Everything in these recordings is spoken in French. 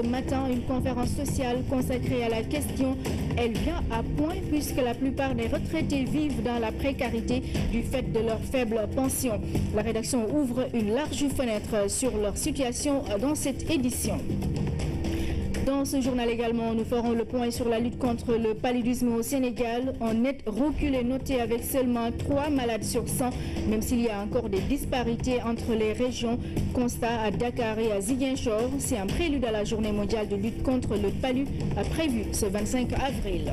Ce matin, une conférence sociale consacrée à la question, elle vient à point puisque la plupart des retraités vivent dans la précarité du fait de leur faible pension. La rédaction ouvre une large fenêtre sur leur situation dans cette édition. Dans ce journal également, nous ferons le point sur la lutte contre le paludisme au Sénégal. En net recul est noté avec seulement 3 malades sur 100, même s'il y a encore des disparités entre les régions. Constat à Dakar et à Ziguinchor, c'est un prélude à la journée mondiale de lutte contre le palu prévue ce 25 avril.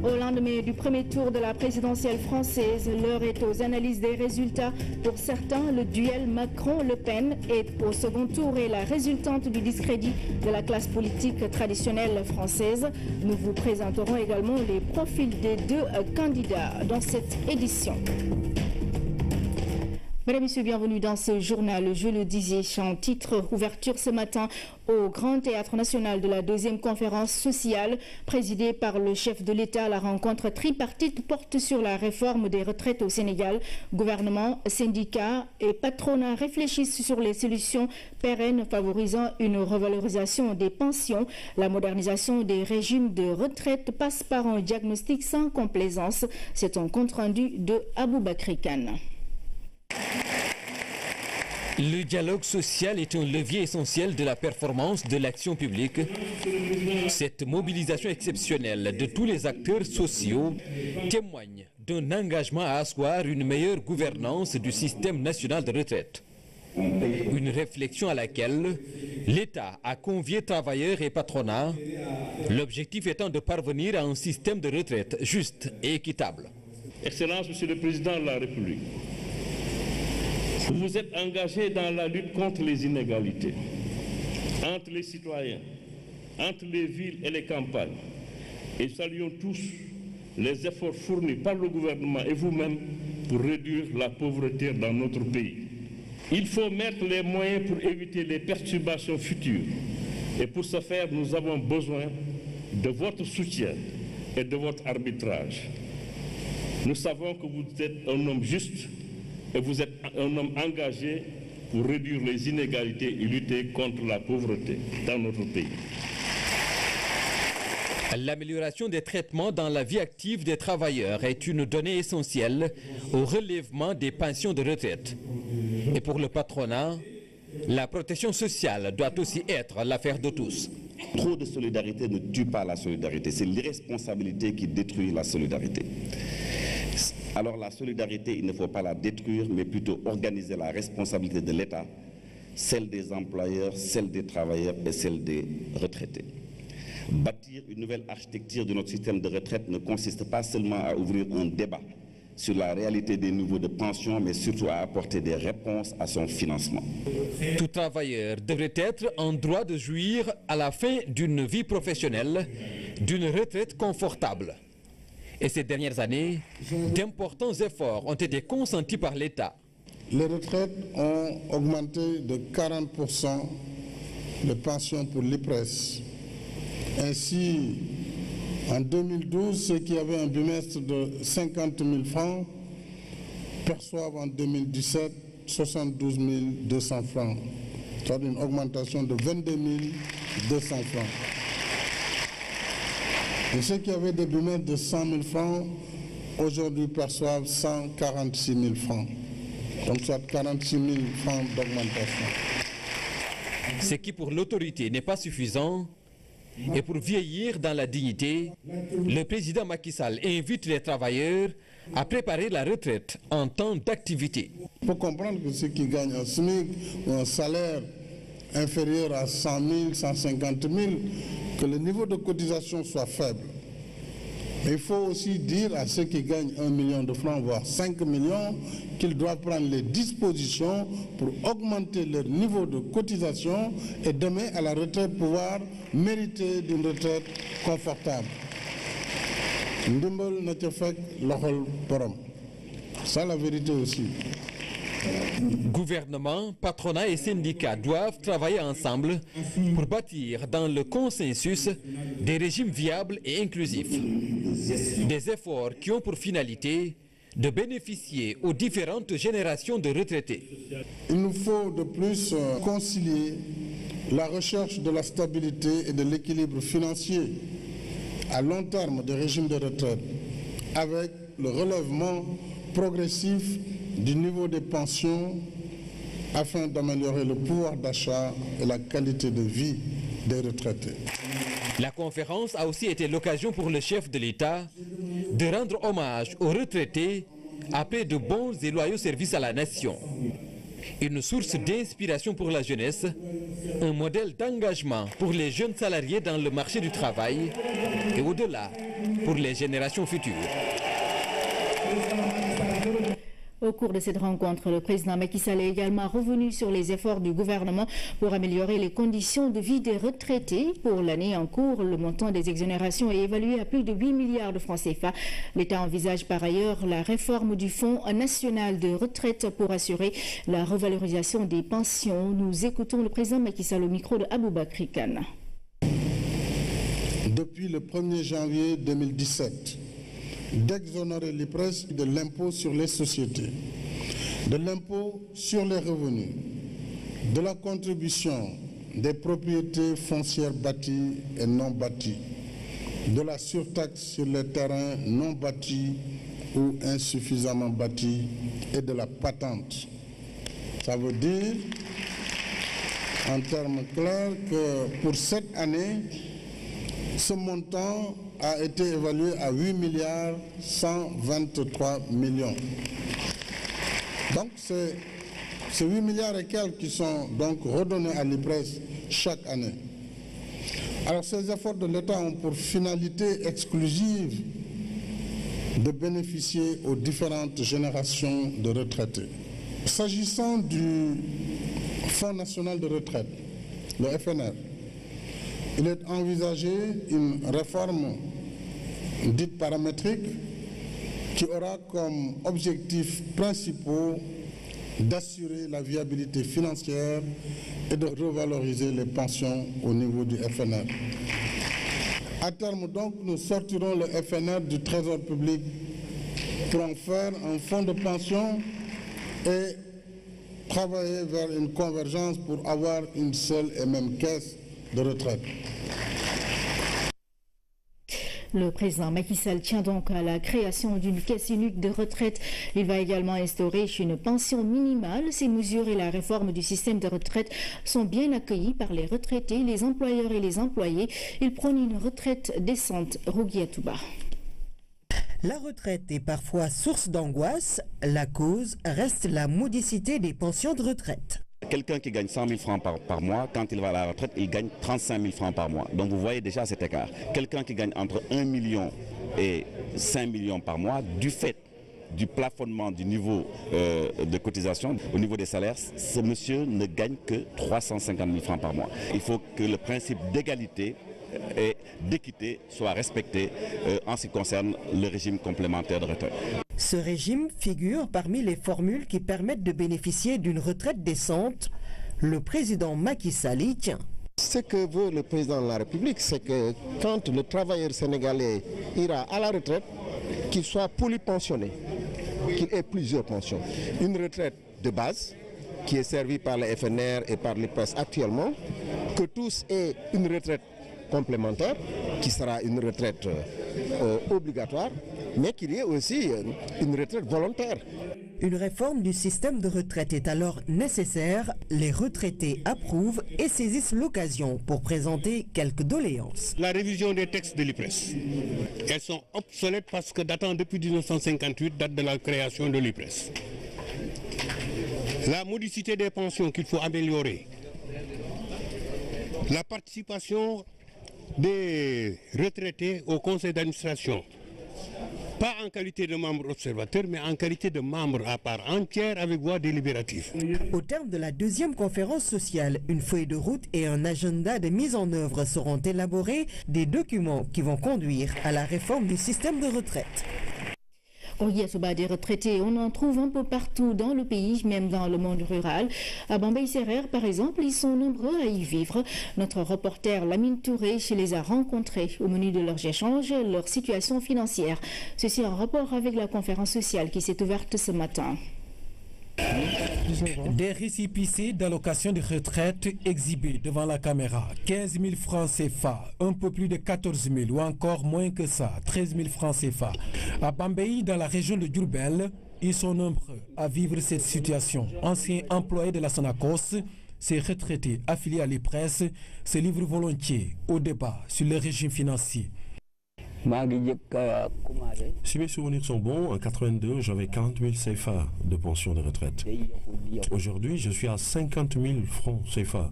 Au lendemain du premier tour de la présidentielle française, l'heure est aux analyses des résultats. Pour certains, le duel Macron-Le Pen est au second tour et la résultante du discrédit de la classe politique traditionnelle française. Nous vous présenterons également les profils des deux candidats dans cette édition. Mesdames et messieurs, bienvenue dans ce journal. Je le disais, en titre, ouverture ce matin au Grand Théâtre National de la deuxième conférence sociale présidée par le chef de l'État. La rencontre tripartite porte sur la réforme des retraites au Sénégal. Gouvernement, syndicats et patronat réfléchissent sur les solutions pérennes favorisant une revalorisation des pensions. La modernisation des régimes de retraite passe par un diagnostic sans complaisance. C'est un compte-rendu de Aboubakri Kane. Le dialogue social est un levier essentiel de la performance de l'action publique. Cette mobilisation exceptionnelle de tous les acteurs sociaux témoigne d'un engagement à asseoir une meilleure gouvernance du système national de retraite. Une réflexion à laquelle l'État a convié travailleurs et patronats, l'objectif étant de parvenir à un système de retraite juste et équitable. Excellence, Monsieur le Président de la République, vous vous êtes engagé dans la lutte contre les inégalités entre les citoyens, entre les villes et les campagnes. Et saluons tous les efforts fournis par le gouvernement et vous-même pour réduire la pauvreté dans notre pays. Il faut mettre les moyens pour éviter les perturbations futures. Et pour ce faire, nous avons besoin de votre soutien et de votre arbitrage. Nous savons que vous êtes un homme juste et vous êtes un homme engagé pour réduire les inégalités et lutter contre la pauvreté dans notre pays. L'amélioration des traitements dans la vie active des travailleurs est une donnée essentielle au relèvement des pensions de retraite. Et pour le patronat, la protection sociale doit aussi être l'affaire de tous. Trop de solidarité ne tue pas la solidarité, c'est l'irresponsabilité qui détruit la solidarité. Alors la solidarité, il ne faut pas la détruire, mais plutôt organiser la responsabilité de l'État, celle des employeurs, celle des travailleurs et celle des retraités. Bâtir une nouvelle architecture de notre système de retraite ne consiste pas seulement à ouvrir un débat sur la réalité des niveaux de pension, mais surtout à apporter des réponses à son financement. Tout travailleur devrait être en droit de jouir à la fin d'une vie professionnelle d'une retraite confortable. Et ces dernières années, d'importants efforts ont été consentis par l'État. Les retraites ont augmenté de 40% les pensions pour l'IPRES. Ainsi, en 2012, ceux qui avaient un bimestre de 50 000 francs perçoivent en 2017 72 200 francs, soit une augmentation de 22 200 francs. Et ceux qui avaient des bimestres de 100 000 francs, aujourd'hui perçoivent 146 000 francs. Donc soit 46 000 francs d'augmentation. Ce qui pour l'autorité n'est pas suffisant, et pour vieillir dans la dignité, le président Macky Sall invite les travailleurs à préparer la retraite en temps d'activité. Il faut comprendre que ceux qui gagnent un SMIC ou un salaire inférieur à 100 000, 150 000, que le niveau de cotisation soit faible. Mais il faut aussi dire à ceux qui gagnent 1 million de francs, voire 5 millions, qu'ils doivent prendre les dispositions pour augmenter leur niveau de cotisation et demain à la retraite pouvoir mériter d'une retraite confortable. Ndimbal na ca fekk loxol borom. Ça la vérité aussi. Gouvernement, patronat et syndicats doivent travailler ensemble pour bâtir dans le consensus des régimes viables et inclusifs. Des efforts qui ont pour finalité de bénéficier aux différentes générations de retraités. Il nous faut de plus concilier la recherche de la stabilité et de l'équilibre financier à long terme des régimes de retraite, avec le relèvement progressif du niveau des pensions afin d'améliorer le pouvoir d'achat et la qualité de vie des retraités. La conférence a aussi été l'occasion pour le chef de l'État de rendre hommage aux retraités après de bons et loyaux services à la nation. Une source d'inspiration pour la jeunesse, un modèle d'engagement pour les jeunes salariés dans le marché du travail et au-delà pour les générations futures. Au cours de cette rencontre, le président Macky Sall est également revenu sur les efforts du gouvernement pour améliorer les conditions de vie des retraités. Pour l'année en cours, le montant des exonérations est évalué à plus de 8 milliards de francs CFA. L'État envisage par ailleurs la réforme du Fonds national de retraite pour assurer la revalorisation des pensions. Nous écoutons le président Macky Sall au micro de Aboubakry Kane. Depuis le 1er janvier 2017, d'exonérer l'IPRES de l'impôt sur les sociétés, de l'impôt sur les revenus, de la contribution des propriétés foncières bâties et non bâties, de la surtaxe sur les terrains non bâtis ou insuffisamment bâtis et de la patente. Ça veut dire, en termes clairs, que pour cette année, ce montant a été évalué à 8 milliards 123 millions. Donc c'est 8 milliards et quelques qui sont donc redonnés à l'IPRES chaque année. Alors ces efforts de l'État ont pour finalité exclusive de bénéficier aux différentes générations de retraités. S'agissant du Fonds national de retraite, le FNR, il est envisagé une réforme dite paramétrique qui aura comme objectifs principaux d'assurer la viabilité financière et de revaloriser les pensions au niveau du FNR. À terme donc, nous sortirons le FNR du Trésor public pour en faire un fonds de pension et travailler vers une convergence pour avoir une seule et même caisse de retraite. Le président Macky Sall tient donc à la création d'une caisse unique de retraite. Il va également instaurer une pension minimale. Ces mesures et la réforme du système de retraite sont bien accueillies par les retraités, les employeurs et les employés. Il prône une retraite décente. Rougui Atouba. La retraite est parfois source d'angoisse. La cause reste la modicité des pensions de retraite. Quelqu'un qui gagne 100 000 francs par mois, quand il va à la retraite, il gagne 35 000 francs par mois. Donc vous voyez déjà cet écart. Quelqu'un qui gagne entre 1 million et 5 millions par mois, du fait du plafonnement du niveau de cotisation au niveau des salaires, ce monsieur ne gagne que 350 000 francs par mois. Il faut que le principe d'égalité et d'équité soit respecté en ce qui concerne le régime complémentaire de retraite. Ce régime figure parmi les formules qui permettent de bénéficier d'une retraite décente. Le président Macky Sall y tient. Ce que veut le président de la République, c'est que quand le travailleur sénégalais ira à la retraite, qu'il soit polypensionné, qu'il ait plusieurs pensions. Une retraite de base, qui est servie par le FNR et par l'IPRES actuellement, que tous aient une retraite complémentaire, qui sera une retraite obligatoire, mais qu'il y ait aussi une retraite volontaire. Une réforme du système de retraite est alors nécessaire. Les retraités approuvent et saisissent l'occasion pour présenter quelques doléances. La révision des textes de l'IPRES, elles sont obsolètes parce que datant depuis 1958, date de la création de l'IPRES. La modicité des pensions qu'il faut améliorer. La participation des retraités au conseil d'administration. Pas en qualité de membre observateur, mais en qualité de membre à part entière avec voix délibérative. Au terme de la deuxième conférence sociale, une feuille de route et un agenda de mise en œuvre seront élaborés, des documents qui vont conduire à la réforme du système de retraite. Des retraités, on en trouve un peu partout dans le pays, même dans le monde rural. À Bambey-Serer, par exemple, ils sont nombreux à y vivre. Notre reporter Lamine Touré les a rencontrés. Au menu de leurs échanges, leur situation financière. Ceci en rapport avec la conférence sociale qui s'est ouverte ce matin. Des récépissés d'allocation de retraite exhibés devant la caméra. 15 000 francs CFA, un peu plus de 14 000 ou encore moins que ça, 13 000 francs CFA. À Bambey, dans la région de Diourbel, ils sont nombreux à vivre cette situation. Anciens employés de la Sonacos, ces retraités affiliés à l'IPRES se livrent volontiers au débat sur le régime financier. Si mes souvenirs sont bons, en 82, j'avais 40 000 CFA de pension de retraite. Aujourd'hui, je suis à 50 000 francs CFA.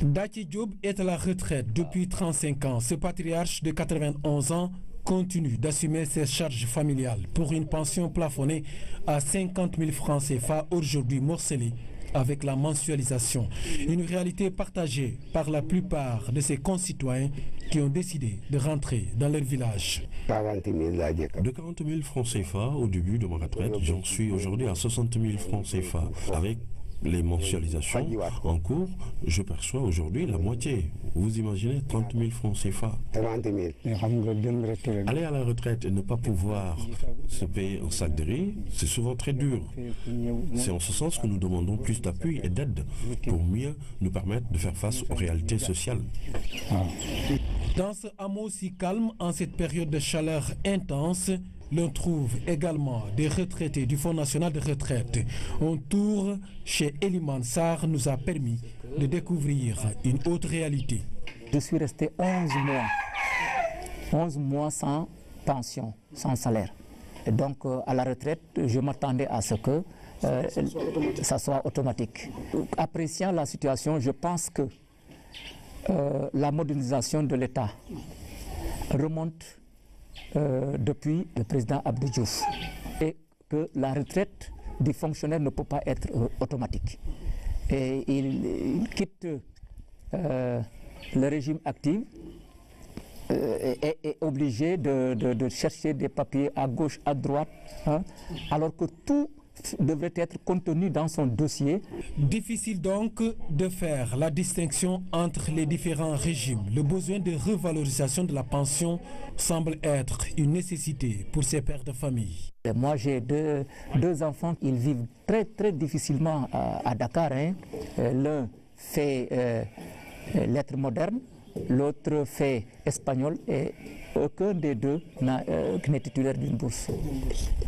Dati Diop est à la retraite depuis 35 ans. Ce patriarche de 91 ans continue d'assumer ses charges familiales pour une pension plafonnée à 50 000 francs CFA, aujourd'hui morcelée avec la mensualisation. Une réalité partagée par la plupart de ses concitoyens qui ont décidé de rentrer dans leur village. De 40 000 francs CFA au début de ma retraite, j'en suis aujourd'hui à 60 000 francs CFA. Avec les mensualisations en cours, je perçois aujourd'hui la moitié. Vous imaginez 30 000 francs CFA. Aller à la retraite et ne pas pouvoir se payer un sac de riz, c'est souvent très dur. C'est en ce sens que nous demandons plus d'appui et d'aide pour mieux nous permettre de faire face aux réalités sociales. Dans ce hameau si calme, en cette période de chaleur intense, l'on trouve également des retraités du Fonds national de retraite. Un tour chez Eliman Sarr nous a permis de découvrir une autre réalité. Je suis resté 11 mois sans pension, sans salaire. Et donc à la retraite, je m'attendais à ce que ça soit automatique. Appréciant la situation, je pense que la modernisation de l'État remonte depuis le président Abdou Diouf et que la retraite du fonctionnaire ne peut pas être automatique. Et il quitte le régime actif et est obligé de chercher des papiers à gauche, à droite, hein, alors que tout devrait être contenu dans son dossier. Difficile donc de faire la distinction entre les différents régimes. Le besoin de revalorisation de la pension semble être une nécessité pour ces pères de famille. Moi j'ai deux enfants, ils vivent très difficilement à Dakar. Hein. L'un fait lettres modernes, l'autre fait espagnol et aucun des deux n'est titulaire d'une bourse.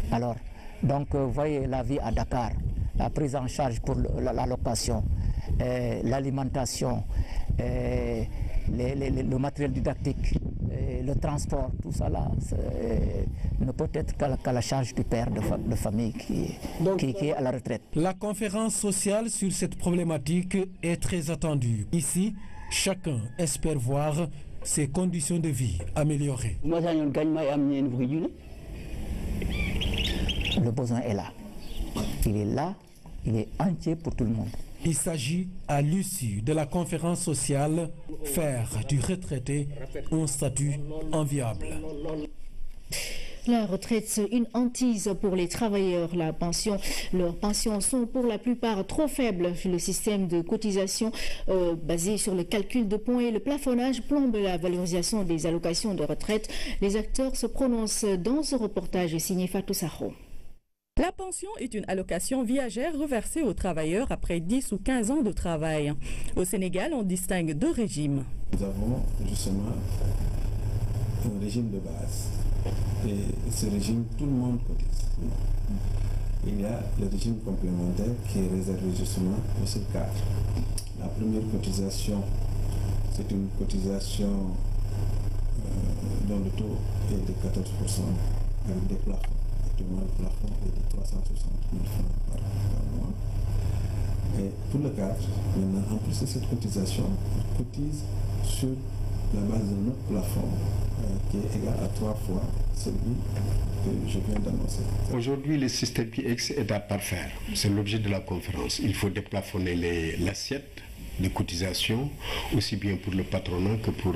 Alors, donc, vous voyez la vie à Dakar, la prise en charge pour la location, l'alimentation, le matériel didactique, le transport, tout ça là, ne peut être qu'à la charge du père de famille qui est à la retraite. La conférence sociale sur cette problématique est très attendue. Ici, chacun espère voir ses conditions de vie améliorées. Le besoin est là. Il est là, il est entier pour tout le monde. Il s'agit, à l'issue de la conférence sociale, faire du retraité un statut enviable. La retraite, c'est une hantise pour les travailleurs. Leurs pensions sont pour la plupart trop faibles. Le système de cotisation basé sur le calcul de points et le plafonnage plombe la valorisation des allocations de retraite. Les acteurs se prononcent dans ce reportage signé Fatou Sakho. La pension est une allocation viagère reversée aux travailleurs après 10 ou 15 ans de travail. Au Sénégal, on distingue deux régimes. Nous avons justement un régime de base. Et ce régime, tout le monde cotise. Il y a le régime complémentaire qui est réservé justement pour ce cadre. La première cotisation, c'est une cotisation dont le taux est de 14% avec des plafonds. Actuellement, le plafond est de 360 000 francs par mois. Et pour le cadre, maintenant, en plus de cette cotisation, on cotise sur la base d'un autre plafond qui est égal à 3 fois celui que je viens d'annoncer. Aujourd'hui, le système PX est à parfaire. C'est l'objet de la conférence. Il faut déplafonner l'assiette de cotisation, aussi bien pour le patronat que pour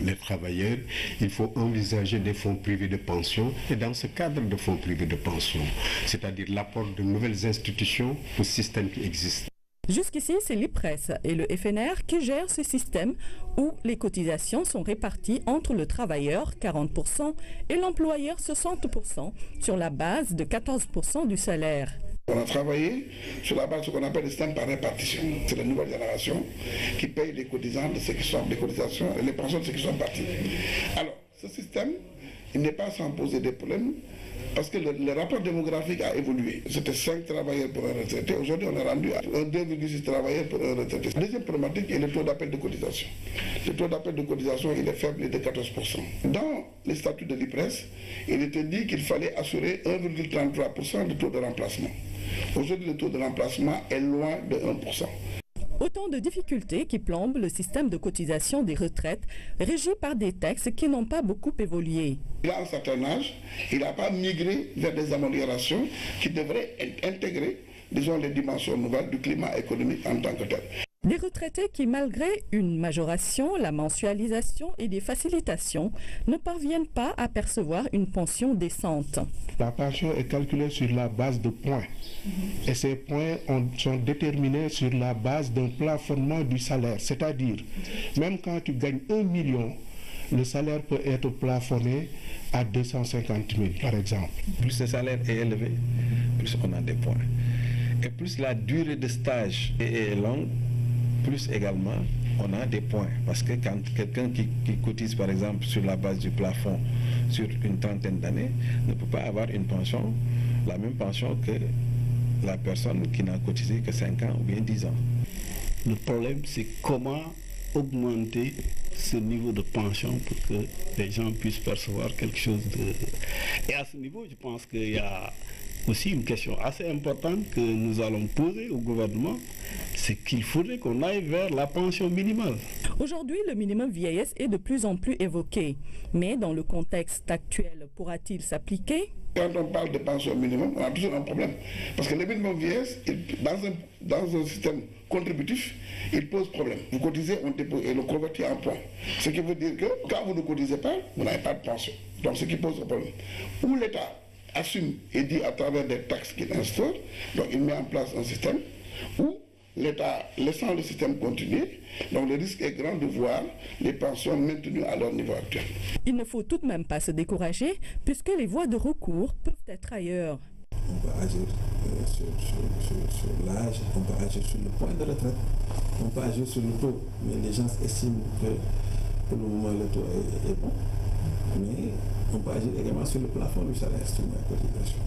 les travailleurs. Il faut envisager des fonds privés de pension et dans ce cadre de fonds privés de pension, c'est-à-dire l'apport de nouvelles institutions au système qui existe. Jusqu'ici, c'est l'IPRES et le FNR qui gèrent ce système où les cotisations sont réparties entre le travailleur 40% et l'employeur 60% sur la base de 14% du salaire. On a travaillé sur la base de ce qu'on appelle le système par répartition. C'est la nouvelle génération qui paye les cotisants de ceux qui sont des cotisations et les pensions de ceux qui sont partis. Alors, ce système, il n'est pas sans poser des problèmes parce que le rapport démographique a évolué. C'était 5 travailleurs pour un retraité. Aujourd'hui, on est rendu à 2,6 travailleurs pour un retraité. La deuxième problématique est le taux d'appel de cotisation. Le taux d'appel de cotisation, il est faible, il est de 14%. Dans les statuts de l'IPRES, il était dit qu'il fallait assurer 1,33% de taux de remplacement. Aujourd'hui, le taux de remplacement est loin de 1%. Autant de difficultés qui plombent le système de cotisation des retraites, régi par des textes qui n'ont pas beaucoup évolué. Il a un certain âge, il n'a pas migré vers des améliorations qui devraient intégrer, disons, les dimensions nouvelles du climat économique en tant que tel. Des retraités qui, malgré une majoration, la mensualisation et des facilitations, ne parviennent pas à percevoir une pension décente. La pension est calculée sur la base de points. Et ces points sont déterminés sur la base d'un plafonnement du salaire. C'est-à-dire, même quand tu gagnes 1 million, le salaire peut être plafonné à 250 000, par exemple. Plus le salaire est élevé, plus on a des points. Et plus la durée de stage est longue, plus également on a des points. Parce que quand quelqu'un qui cotise par exemple sur la base du plafond sur une trentaine d'années ne peut pas avoir une pension, la même pension que la personne qui n'a cotisé que 5 ans ou bien 10 ans. Le problème, c'est comment augmenter ce niveau de pension pour que les gens puissent percevoir quelque chose de... Et à ce niveau, je pense qu'il y a aussi une question assez importante que nous allons poser au gouvernement, c'est qu'il faudrait qu'on aille vers la pension minimale. Aujourd'hui, le minimum vieillesse est de plus en plus évoqué. Mais dans le contexte actuel, pourra-t-il s'appliquer? Quand on parle de pension minimum, on a toujours un problème. Parce que le minimum vieillesse, dans un système contributif, il pose problème. Vous cotisez, on dépose et le convertit en points. Ce qui veut dire que quand vous ne cotisez pas, vous n'avez pas de pension. Donc ce qui pose un problème. Ou l'État assume et dit à travers des taxes qu'il instaure, donc il met en place un système où l'État, laissant le système continuer, donc le risque est grand de voir les pensions maintenues à leur niveau actuel. Il ne faut tout de même pas se décourager puisque les voies de recours peuvent être ailleurs. On peut agir sur l'âge, on peut agir sur le point de retraite, on peut agir sur le taux, mais les gens estiment que pour le moment le taux est bon. Mais on peut agir également sur le plafond du salaire, sur la cotisation.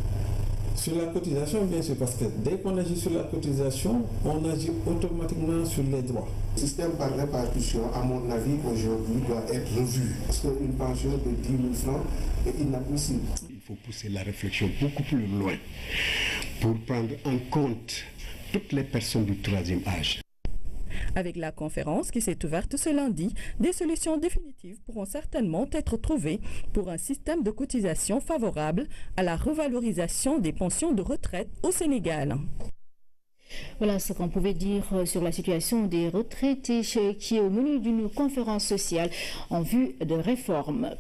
Sur la cotisation, bien sûr, parce que dès qu'on agit sur la cotisation, on agit automatiquement sur les droits. Le système par répartition, à mon avis, aujourd'hui, doit être revu. Parce qu'une pension de 10 000 francs est inadmissible. Il faut pousser la réflexion beaucoup plus loin pour prendre en compte toutes les personnes du troisième âge. Avec la conférence qui s'est ouverte ce lundi, des solutions définitives pourront certainement être trouvées pour un système de cotisation favorable à la revalorisation des pensions de retraite au Sénégal. Voilà ce qu'on pouvait dire sur la situation des retraités qui est au menu d'une conférence sociale en vue de réforme.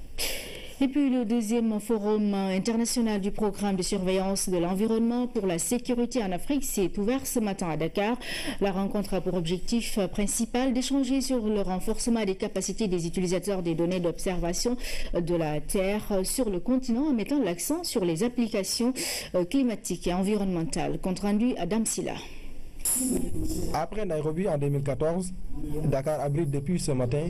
Et puis le deuxième forum international du programme de surveillance de l'environnement pour la sécurité en Afrique s'est ouvert ce matin à Dakar. La rencontre a pour objectif principal d'échanger sur le renforcement des capacités des utilisateurs des données d'observation de la Terre sur le continent en mettant l'accent sur les applications climatiques et environnementales. Compte rendu à Damsila. Après Nairobi en 2014, Dakar abrite depuis ce matin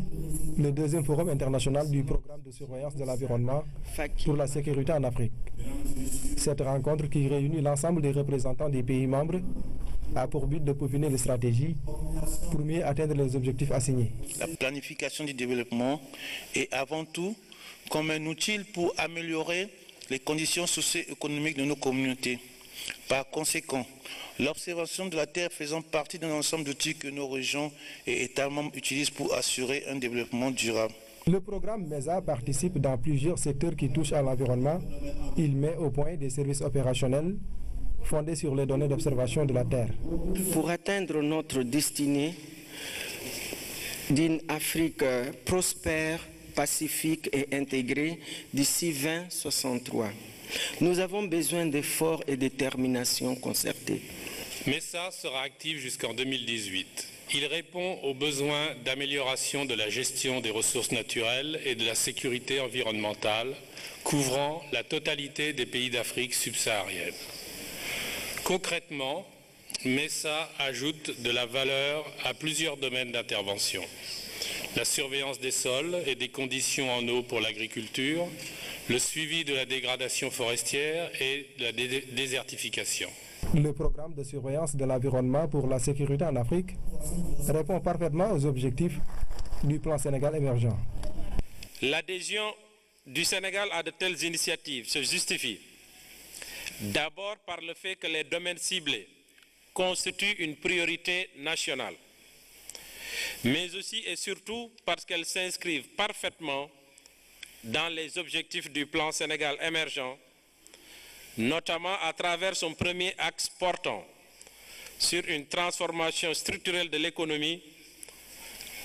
le deuxième forum international du programme de surveillance de l'environnement pour la sécurité en Afrique. Cette rencontre qui réunit l'ensemble des représentants des pays membres a pour but de peaufiner les stratégies pour mieux atteindre les objectifs assignés. La planification du développement est avant tout comme un outil pour améliorer les conditions socio-économiques de nos communautés. Par conséquent, l'observation de la Terre faisant partie d'un ensemble d'outils que nos régions et États membres utilisent pour assurer un développement durable. Le programme MESA participe dans plusieurs secteurs qui touchent à l'environnement. Il met au point des services opérationnels fondés sur les données d'observation de la Terre. Pour atteindre notre destinée d'une Afrique prospère, pacifique et intégrée d'ici 2063, nous avons besoin d'efforts et de détermination concertée. MESA sera actif jusqu'en 2018. Il répond aux besoins d'amélioration de la gestion des ressources naturelles et de la sécurité environnementale, couvrant la totalité des pays d'Afrique subsaharienne. Concrètement, MESA ajoute de la valeur à plusieurs domaines d'intervention. La surveillance des sols et des conditions en eau pour l'agriculture, le suivi de la dégradation forestière et de la désertification. Le programme de surveillance de l'environnement pour la sécurité en Afrique répond parfaitement aux objectifs du plan Sénégal émergent. L'adhésion du Sénégal à de telles initiatives se justifie d'abord par le fait que les domaines ciblés constituent une priorité nationale, mais aussi et surtout parce qu'elles s'inscrivent parfaitement dans les objectifs du plan Sénégal émergent, notamment à travers son premier axe portant sur une transformation structurelle de l'économie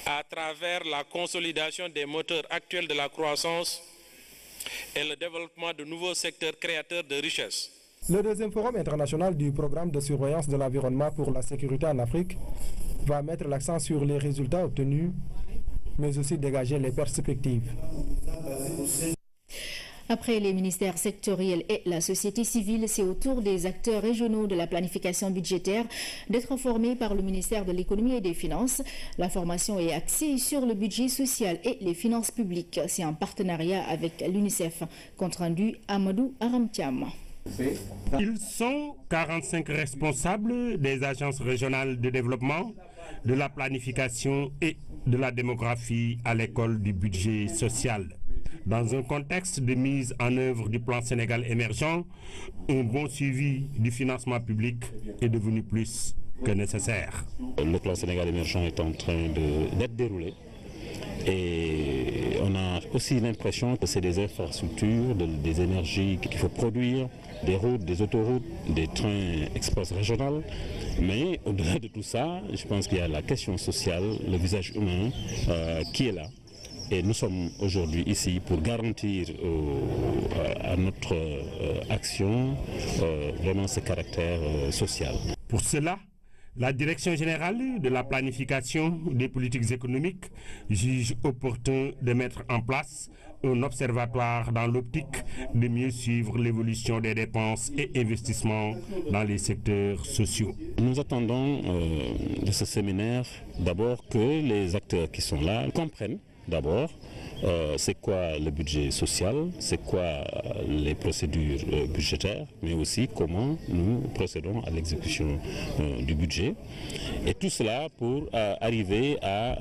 à travers la consolidation des moteurs actuels de la croissance et le développement de nouveaux secteurs créateurs de richesses. Le deuxième forum international du programme de surveillance de l'environnement pour la sécurité en Afrique va mettre l'accent sur les résultats obtenus, mais aussi dégager les perspectives. Après les ministères sectoriels et la société civile, c'est au tour des acteurs régionaux de la planification budgétaire d'être informés par le ministère de l'économie et des finances. L'information est axée sur le budget social et les finances publiques. C'est en partenariat avec l'UNICEF. Compte rendu Amadou Aramtiam. Ils sont 45 responsables des agences régionales de développement, de la planification et de la démographie à l'école du budget social. Dans un contexte de mise en œuvre du plan Sénégal émergent, un bon suivi du financement public est devenu plus que nécessaire. Le plan Sénégal émergent est en train d'être déroulé et on a aussi l'impression que c'est des infrastructures, des énergies qu'il faut produire, des routes, des autoroutes, des trains express régionaux. Mais au-delà de tout ça, je pense qu'il y a la question sociale, le visage humain qui est là. Et nous sommes aujourd'hui ici pour garantir à notre action vraiment ce caractère social. Pour cela, la Direction générale de la planification des politiques économiques juge opportun de mettre en place un observatoire dans l'optique de mieux suivre l'évolution des dépenses et investissements dans les secteurs sociaux. Nous attendons de ce séminaire d'abord que les acteurs qui sont là comprennent d'abord c'est quoi le budget social, c'est quoi les procédures budgétaires, mais aussi comment nous procédons à l'exécution du budget. Et tout cela pour arriver à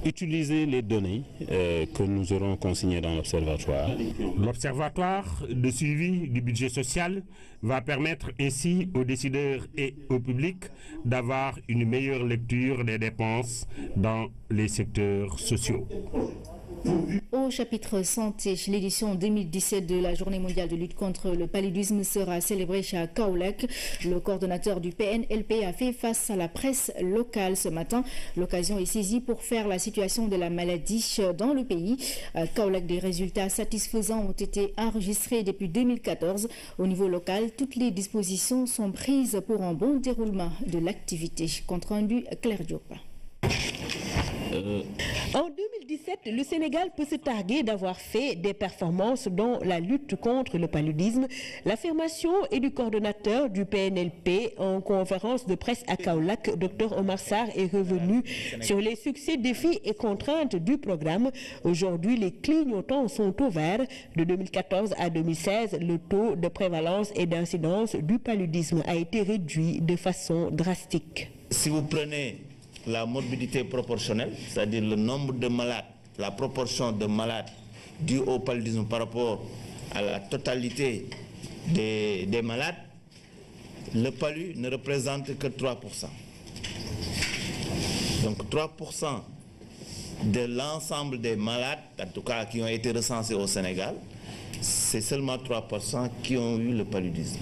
utiliser les données que nous aurons consignées dans l'observatoire. L'observatoire de suivi du budget social va permettre ainsi aux décideurs et au public d'avoir une meilleure lecture des dépenses dans les secteurs sociaux. Au chapitre santé, l'édition 2017 de la Journée mondiale de lutte contre le paludisme sera célébrée chez Kaolack. Le coordonnateur du PNLP a fait face à la presse locale ce matin. L'occasion est saisie pour faire la situation de la maladie dans le pays. À Kaolack, des résultats satisfaisants ont été enregistrés depuis 2014. Au niveau local, toutes les dispositions sont prises pour un bon déroulement de l'activité. Compte rendu Claire Diop. En 2017, le Sénégal peut se targuer d'avoir fait des performances dans la lutte contre le paludisme. L'affirmation est du coordonnateur du PNLP en conférence de presse à Kaolack. Dr Omar Sarr est revenu sur les succès, défis et contraintes du programme. Aujourd'hui, les clignotants sont au vert. De 2014 à 2016, le taux de prévalence et d'incidence du paludisme a été réduit de façon drastique. Si vous prenez la morbidité proportionnelle, c'est-à-dire le nombre de malades, la proportion de malades dus au paludisme par rapport à la totalité des malades, le palu ne représente que 3%. Donc 3% de l'ensemble des malades, en tout cas qui ont été recensés au Sénégal, c'est seulement 3% qui ont eu le paludisme.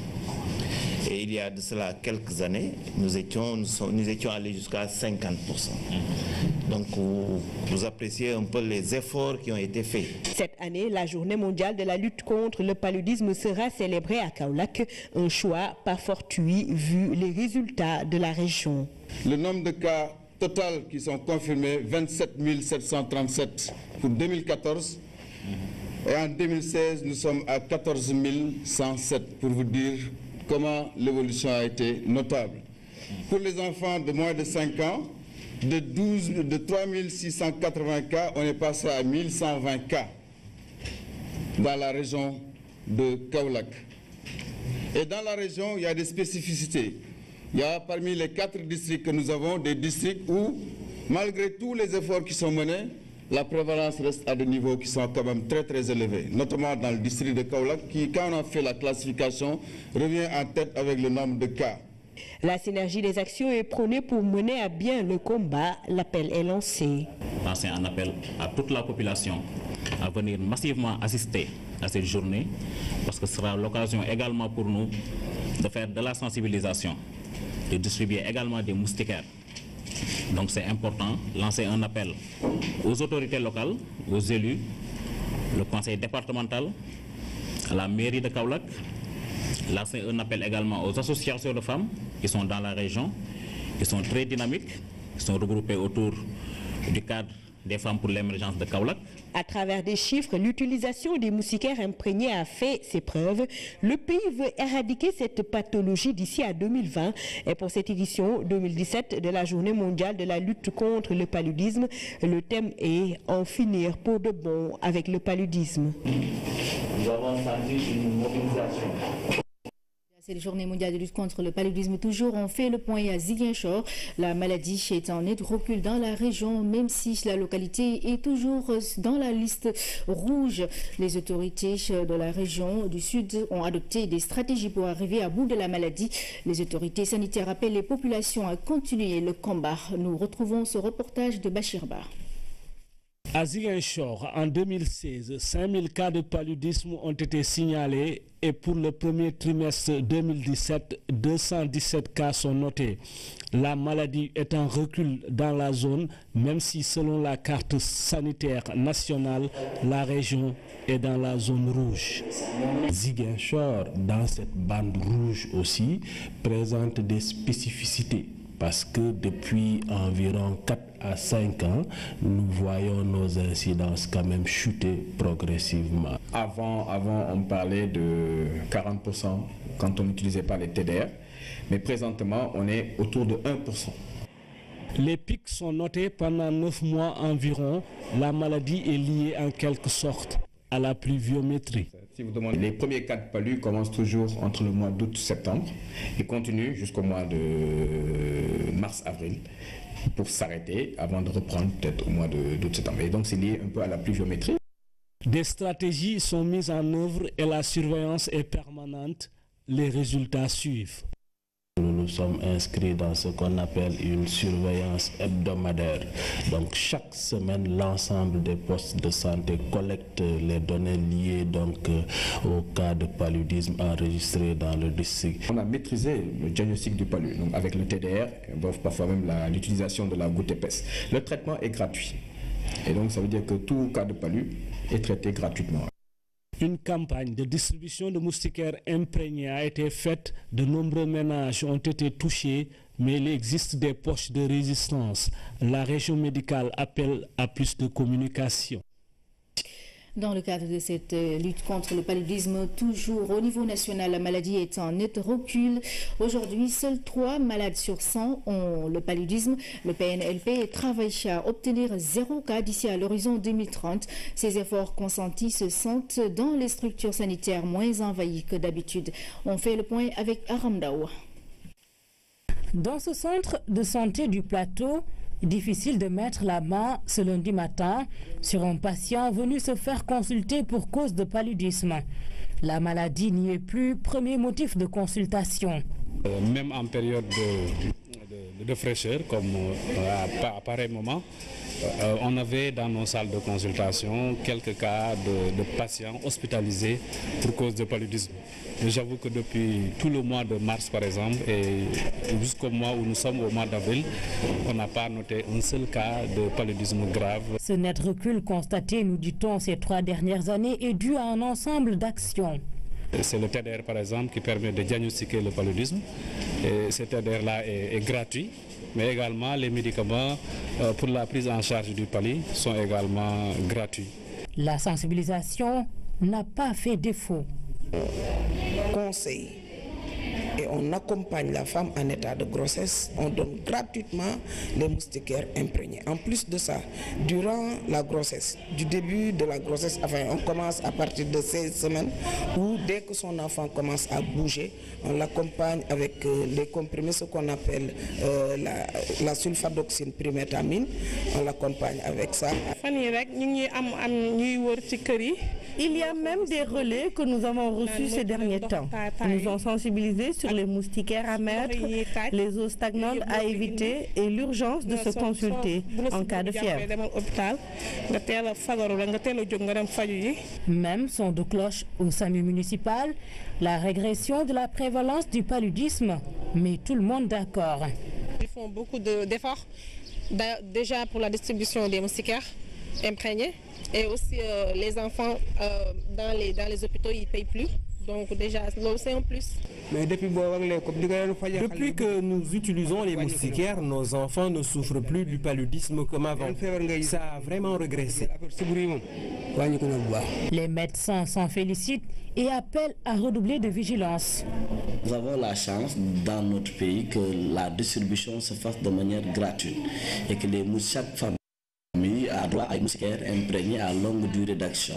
Et il y a de cela quelques années, nous étions allés jusqu'à 50%. Donc vous appréciez un peu les efforts qui ont été faits. Cette année, la Journée mondiale de la lutte contre le paludisme sera célébrée à Kaolack. Un choix pas fortuit vu les résultats de la région. Le nombre de cas total qui sont confirmés, 27 737 pour 2014. Et en 2016, nous sommes à 14 107 pour vous dire comment l'évolution a été notable. Pour les enfants de moins de 5 ans, de 3680 cas, on est passé à 1120 cas dans la région de Kaolack. Et dans la région, il y a des spécificités. Il y a parmi les 4 districts que nous avons, des districts où, malgré tous les efforts qui sont menés, la prévalence reste à des niveaux qui sont quand même très très élevés, notamment dans le district de Kaolack, qui, quand on a fait la classification, revient en tête avec le nombre de cas. La synergie des actions est prônée pour mener à bien le combat. L'appel est lancé. C'est un appel à toute la population à venir massivement assister à cette journée, parce que ce sera l'occasion également pour nous de faire de la sensibilisation, de distribuer également des moustiquaires. Donc c'est important, lancer un appel aux autorités locales, aux élus, le conseil départemental, à la mairie de Kaolack, lancer un appel également aux associations de femmes qui sont dans la région, qui sont très dynamiques, qui sont regroupées autour du cadre des femmes pour l'émergence de Kaolack. À travers des chiffres, l'utilisation des moustiquaires imprégnés a fait ses preuves. Le pays veut éradiquer cette pathologie d'ici à 2020. Et pour cette édition 2017 de la Journée mondiale de la lutte contre le paludisme, le thème est « En finir pour de bon avec le paludisme ». Nous avons senti une mobilisation. C'est la journée mondiale de lutte contre le paludisme. Toujours, on fait le point à Ziguinchor. La maladie est en net recul dans la région, même si la localité est toujours dans la liste rouge. Les autorités de la région du Sud ont adopté des stratégies pour arriver à bout de la maladie. Les autorités sanitaires appellent les populations à continuer le combat. Nous retrouvons ce reportage de Bachir Bar. À Ziguinchor, en 2016, 5000 cas de paludisme ont été signalés et pour le premier trimestre 2017, 217 cas sont notés. La maladie est en recul dans la zone, même si selon la carte sanitaire nationale, la région est dans la zone rouge. Ziguinchor, dans cette bande rouge aussi, présente des spécificités. Parce que depuis environ 4 à 5 ans, nous voyons nos incidences quand même chuter progressivement. Avant on parlait de 40% quand on n'utilisait pas les TDR, mais présentement on est autour de 1%. Les pics sont notés pendant 9 mois environ. La maladie est liée en quelque sorte à la pluviométrie. Si vous demandez, les premiers cas de palu commencent toujours entre le mois d'août et septembre et continuent jusqu'au mois de mars-avril pour s'arrêter avant de reprendre peut-être au mois d'août-septembre. Et donc c'est lié un peu à la pluviométrie. Des stratégies sont mises en œuvre et la surveillance est permanente. Les résultats suivent. Nous nous sommes inscrits dans ce qu'on appelle une surveillance hebdomadaire. Donc chaque semaine, l'ensemble des postes de santé collectent les données liées au cas de paludisme enregistré dans le district. On a maîtrisé le diagnostic du palu, donc avec le TDR, parfois même l'utilisation de la goutte épaisse. Le traitement est gratuit. Et donc ça veut dire que tout cas de palu est traité gratuitement. Une campagne de distribution de moustiquaires imprégnés a été faite. De nombreux ménages ont été touchés, mais il existe des poches de résistance. La région médicale appelle à plus de communication. Dans le cadre de cette lutte contre le paludisme, toujours au niveau national, la maladie est en net recul. Aujourd'hui, seuls 3 malades sur 100 ont le paludisme. Le PNLP travaille à obtenir 0 cas d'ici à l'horizon 2030. Ces efforts consentis se sentent dans les structures sanitaires moins envahies que d'habitude. On fait le point avec Aram Daoua. Dans ce centre de santé du plateau, difficile de mettre la main ce lundi matin sur un patient venu se faire consulter pour cause de paludisme. La maladie n'y est plus premier motif de consultation. Même en période de fraîcheur, comme à pareil moment, on avait dans nos salles de consultation quelques cas de patients hospitalisés pour cause de paludisme. J'avoue que depuis tout le mois de mars, par exemple, et jusqu'au mois où nous sommes au mois d'avril, on n'a pas noté un seul cas de paludisme grave. Ce net recul constaté, nous dit-on, ces 3 dernières années est dû à un ensemble d'actions. C'est le TDR, par exemple, qui permet de diagnostiquer le paludisme. Et ce TDR-là est gratuit, mais également les médicaments pour la prise en charge du palu sont également gratuits. La sensibilisation n'a pas fait défaut. Conseil et on accompagne la femme en état de grossesse. On donne gratuitement les moustiquaires imprégnés. En plus de ça, durant la grossesse, du début de la grossesse, enfin on commence à partir de 16 semaines, ou dès que son enfant commence à bouger, on l'accompagne avec les comprimés, ce qu'on appelle la sulfadoxine primétamine. On l'accompagne avec ça. Il y a même des relais que nous avons reçus ces derniers temps. Ils nous ont sensibilisés sur les moustiquaires à mettre, les eaux stagnantes à éviter et l'urgence de se consulter en cas de fièvre. Même son de cloche au SAMU municipal, la régression de la prévalence du paludisme met tout le monde d'accord. Ils font beaucoup d'efforts, déjà pour la distribution des moustiquaires imprégnés, et aussi les enfants dans les hôpitaux, ils ne payent plus. Donc déjà, c'est un plus. Depuis que nous utilisons les moustiquaires, nos enfants ne souffrent plus du paludisme comme avant. Ça a vraiment régressé. Les médecins s'en félicitent et appellent à redoubler de vigilance. Nous avons la chance dans notre pays que la distribution se fasse de manière gratuite et que chaque famille a droit à une moustiquaire imprégnée à longue durée d'action.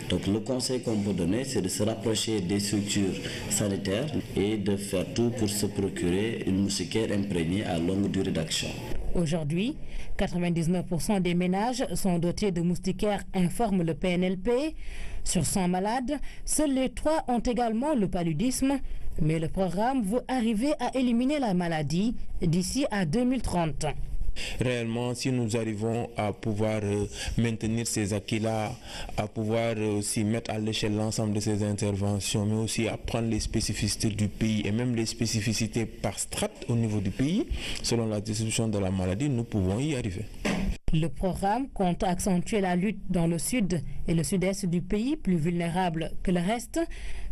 Donc le conseil qu'on peut donner, c'est de se rapprocher des structures sanitaires et de faire tout pour se procurer une moustiquaire imprégnée à longue durée d'action. Aujourd'hui, 99% des ménages sont dotés de moustiquaires, informe le PNLP. Sur 100 malades, seuls les 3 ont également le paludisme, mais le programme veut arriver à éliminer la maladie d'ici à 2030. Réellement, si nous arrivons à pouvoir maintenir ces acquis-là, à pouvoir aussi mettre à l'échelle l'ensemble de ces interventions, mais aussi à prendre les spécificités du pays et même les spécificités par strate au niveau du pays, selon la distribution de la maladie, nous pouvons y arriver. Le programme compte accentuer la lutte dans le sud et le sud-est du pays, plus vulnérables que le reste.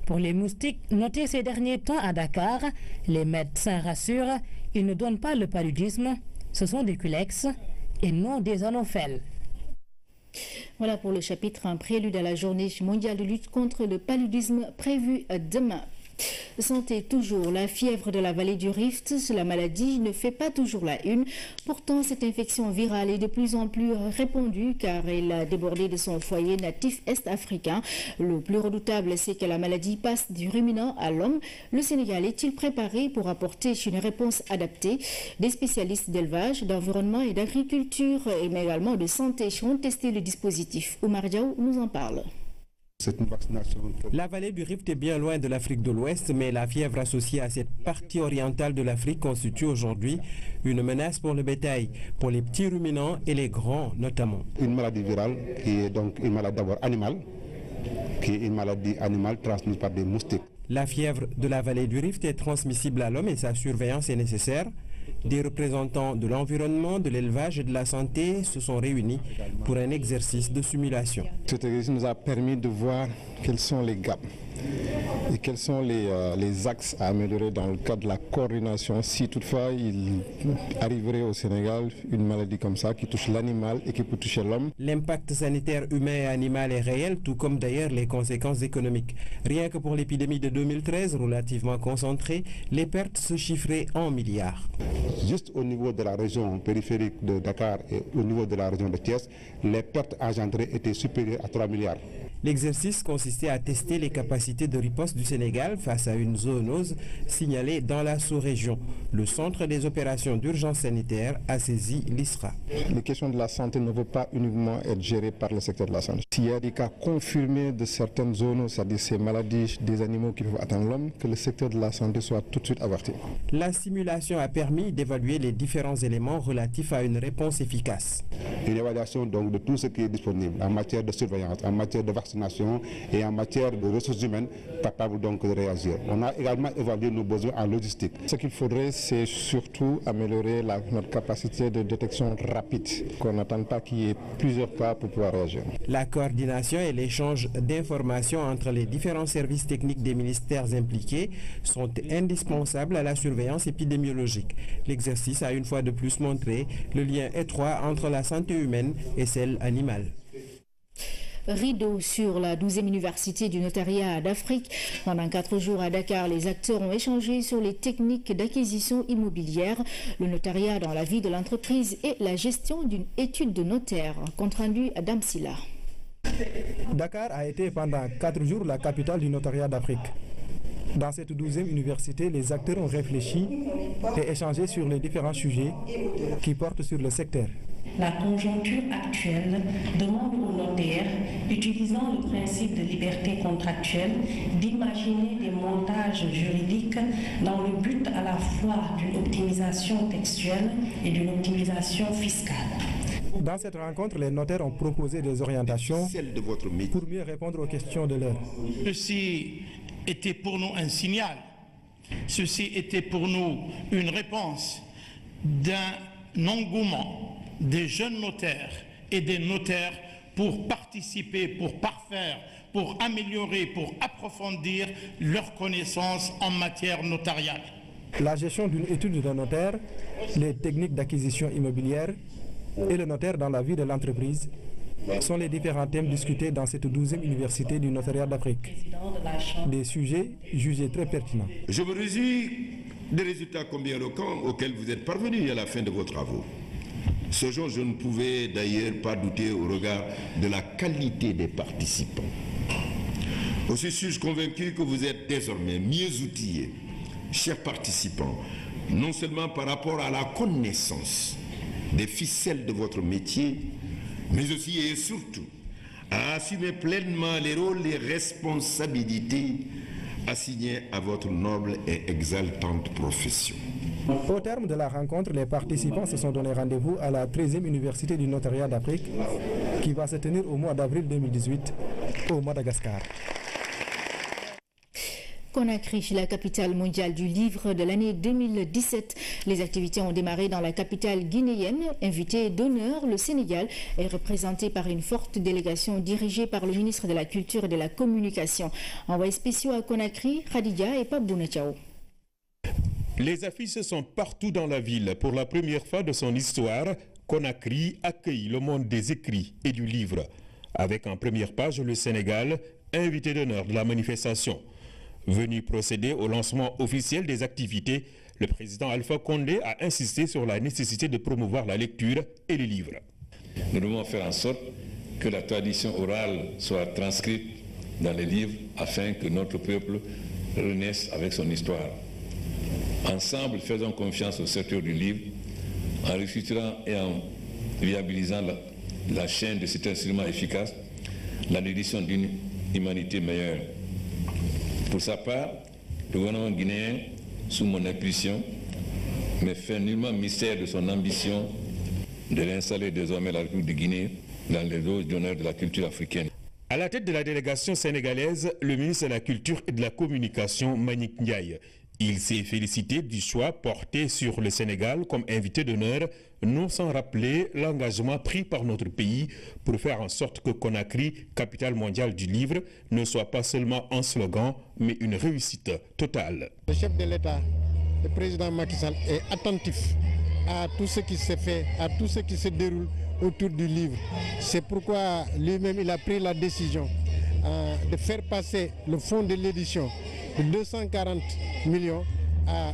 Pour les moustiques notés ces derniers temps à Dakar, les médecins rassurent, ils ne donnent pas le paludisme. Ce sont des culex et non des anophèles. Voilà pour le chapitre, un prélude à la journée mondiale de lutte contre le paludisme prévue demain. Santé toujours, la fièvre de la vallée du Rift, la maladie ne fait pas toujours la une. Pourtant, cette infection virale est de plus en plus répandue car elle a débordé de son foyer natif est-africain. Le plus redoutable, c'est que la maladie passe du ruminant à l'homme. Le Sénégal est-il préparé pour apporter une réponse adaptée? Des spécialistes d'élevage, d'environnement et d'agriculture, mais également de santé, ont testé le dispositif. Oumar Diaw nous en parle. La vallée du Rift est bien loin de l'Afrique de l'Ouest, mais la fièvre associée à cette partie orientale de l'Afrique constitue aujourd'hui une menace pour le bétail, pour les petits ruminants et les grands notamment. Une maladie virale qui est donc une maladie d'abord animale, qui est une maladie animale transmise par des moustiques. La fièvre de la vallée du Rift est transmissible à l'homme et sa surveillance est nécessaire. Des représentants de l'environnement, de l'élevage et de la santé se sont réunis pour un exercice de simulation. Cet exercice nous a permis de voir quels sont les gaps et quels sont les axes à améliorer dans le cadre de la coordination si toutefois il arriverait au Sénégal une maladie comme ça qui touche l'animal et qui peut toucher l'homme. L'impact sanitaire humain et animal est réel, tout comme d'ailleurs les conséquences économiques. Rien que pour l'épidémie de 2013, relativement concentrée, les pertes se chiffraient en milliards. Juste au niveau de la région périphérique de Dakar et au niveau de la région de Thiès, les pertes engendrées étaient supérieures à 3 milliards. L'exercice consistait à tester les capacités de riposte du Sénégal face à une zoonose signalée dans la sous-région. Le Centre des opérations d'urgence sanitaire a saisi l'ISRA. Les questions de la santé ne vont pas uniquement être gérées par le secteur de la santé. S'il y a des cas confirmés de certaines zoonoses, c'est-à-dire ces maladies des animaux qui peuvent atteindre l'homme, que le secteur de la santé soit tout de suite averti. La simulation a permis d'évaluer les différents éléments relatifs à une réponse efficace. Une évaluation donc de tout ce qui est disponible en matière de surveillance, en matière de vaccination et en matière de ressources humaines capables donc de réagir. On a également évalué nos besoins en logistique. Ce qu'il faudrait, c'est surtout améliorer notre capacité de détection rapide, qu'on n'attend pas qu'il y ait plusieurs cas pour pouvoir réagir. La coordination et l'échange d'informations entre les différents services techniques des ministères impliqués sont indispensables à la surveillance épidémiologique. L'exercice a une fois de plus montré le lien étroit entre la santé humaine et celle animale. Rideau sur la 12e université du notariat d'Afrique. Pendant 4 jours à Dakar, les acteurs ont échangé sur les techniques d'acquisition immobilière, le notariat dans la vie de l'entreprise et la gestion d'une étude de notaire. Compte rendu à Damsila. Dakar a été pendant 4 jours la capitale du notariat d'Afrique. Dans cette 12e université, les acteurs ont réfléchi et échangé sur les différents sujets qui portent sur le secteur. La conjoncture actuelle demande aux notaires, utilisant le principe de liberté contractuelle, d'imaginer des montages juridiques dans le but à la fois d'une optimisation textuelle et d'une optimisation fiscale. Dans cette rencontre, les notaires ont proposé des orientations pour mieux répondre aux questions de l'heure. Ceci était pour nous un signal, ceci était pour nous une réponse d'un engouement des jeunes notaires et des notaires pour participer, pour parfaire, pour améliorer, pour approfondir leurs connaissances en matière notariale. La gestion d'une étude d'un notaire, les techniques d'acquisition immobilière et le notaire dans la vie de l'entreprise sont les différents thèmes discutés dans cette 12e université du notariat d'Afrique. Des sujets jugés très pertinents. Je me réjouis des résultats combien éloquents auxquels vous êtes parvenus à la fin de vos travaux. Ce jour, je ne pouvais d'ailleurs pas douter au regard de la qualité des participants. Aussi suis-je convaincu que vous êtes désormais mieux outillés, chers participants, non seulement par rapport à la connaissance des ficelles de votre métier, mais aussi et surtout à assumer pleinement les rôles et responsabilités assignés à votre noble et exaltante profession. Au terme de la rencontre, les participants se sont donné rendez-vous à la 13e université du notariat d'Afrique qui va se tenir au mois d'avril 2018 au Madagascar. Conakry, la capitale mondiale du livre de l'année 2017. Les activités ont démarré dans la capitale guinéenne. Invité d'honneur, le Sénégal est représenté par une forte délégation dirigée par le ministre de la Culture et de la Communication. Envoyés spéciaux à Conakry, Khadija et Pabouna Chao. Les affiches sont partout dans la ville. Pour la première fois de son histoire, Conakry accueille le monde des écrits et du livre. Avec en première page le Sénégal, invité d'honneur de la manifestation. Venu procéder au lancement officiel des activités, le président Alpha Condé a insisté sur la nécessité de promouvoir la lecture et les livres. Nous devons faire en sorte que la tradition orale soit transcrite dans les livres afin que notre peuple renaisse avec son histoire. Ensemble, faisons confiance au secteur du livre en restructurant et en viabilisant la chaîne de cet instrument efficace, la l'édition d'une humanité meilleure. Pour sa part, le gouvernement guinéen, sous mon impulsion, ne fait nullement mystère de son ambition de réinstaller désormais la République de Guinée dans les loges d'honneur de la culture africaine. À la tête de la délégation sénégalaise, le ministre de la Culture et de la Communication, Mbagnick Ndiaye. Il s'est félicité du choix porté sur le Sénégal comme invité d'honneur, non sans rappeler l'engagement pris par notre pays pour faire en sorte que Conakry, capitale mondiale du livre, ne soit pas seulement un slogan, mais une réussite totale. Le chef de l'État, le président Macky Sall, est attentif à tout ce qui se fait, à tout ce qui se déroule autour du livre. C'est pourquoi lui-même il a pris la décision de faire passer le fonds de l'édition de 240 millions à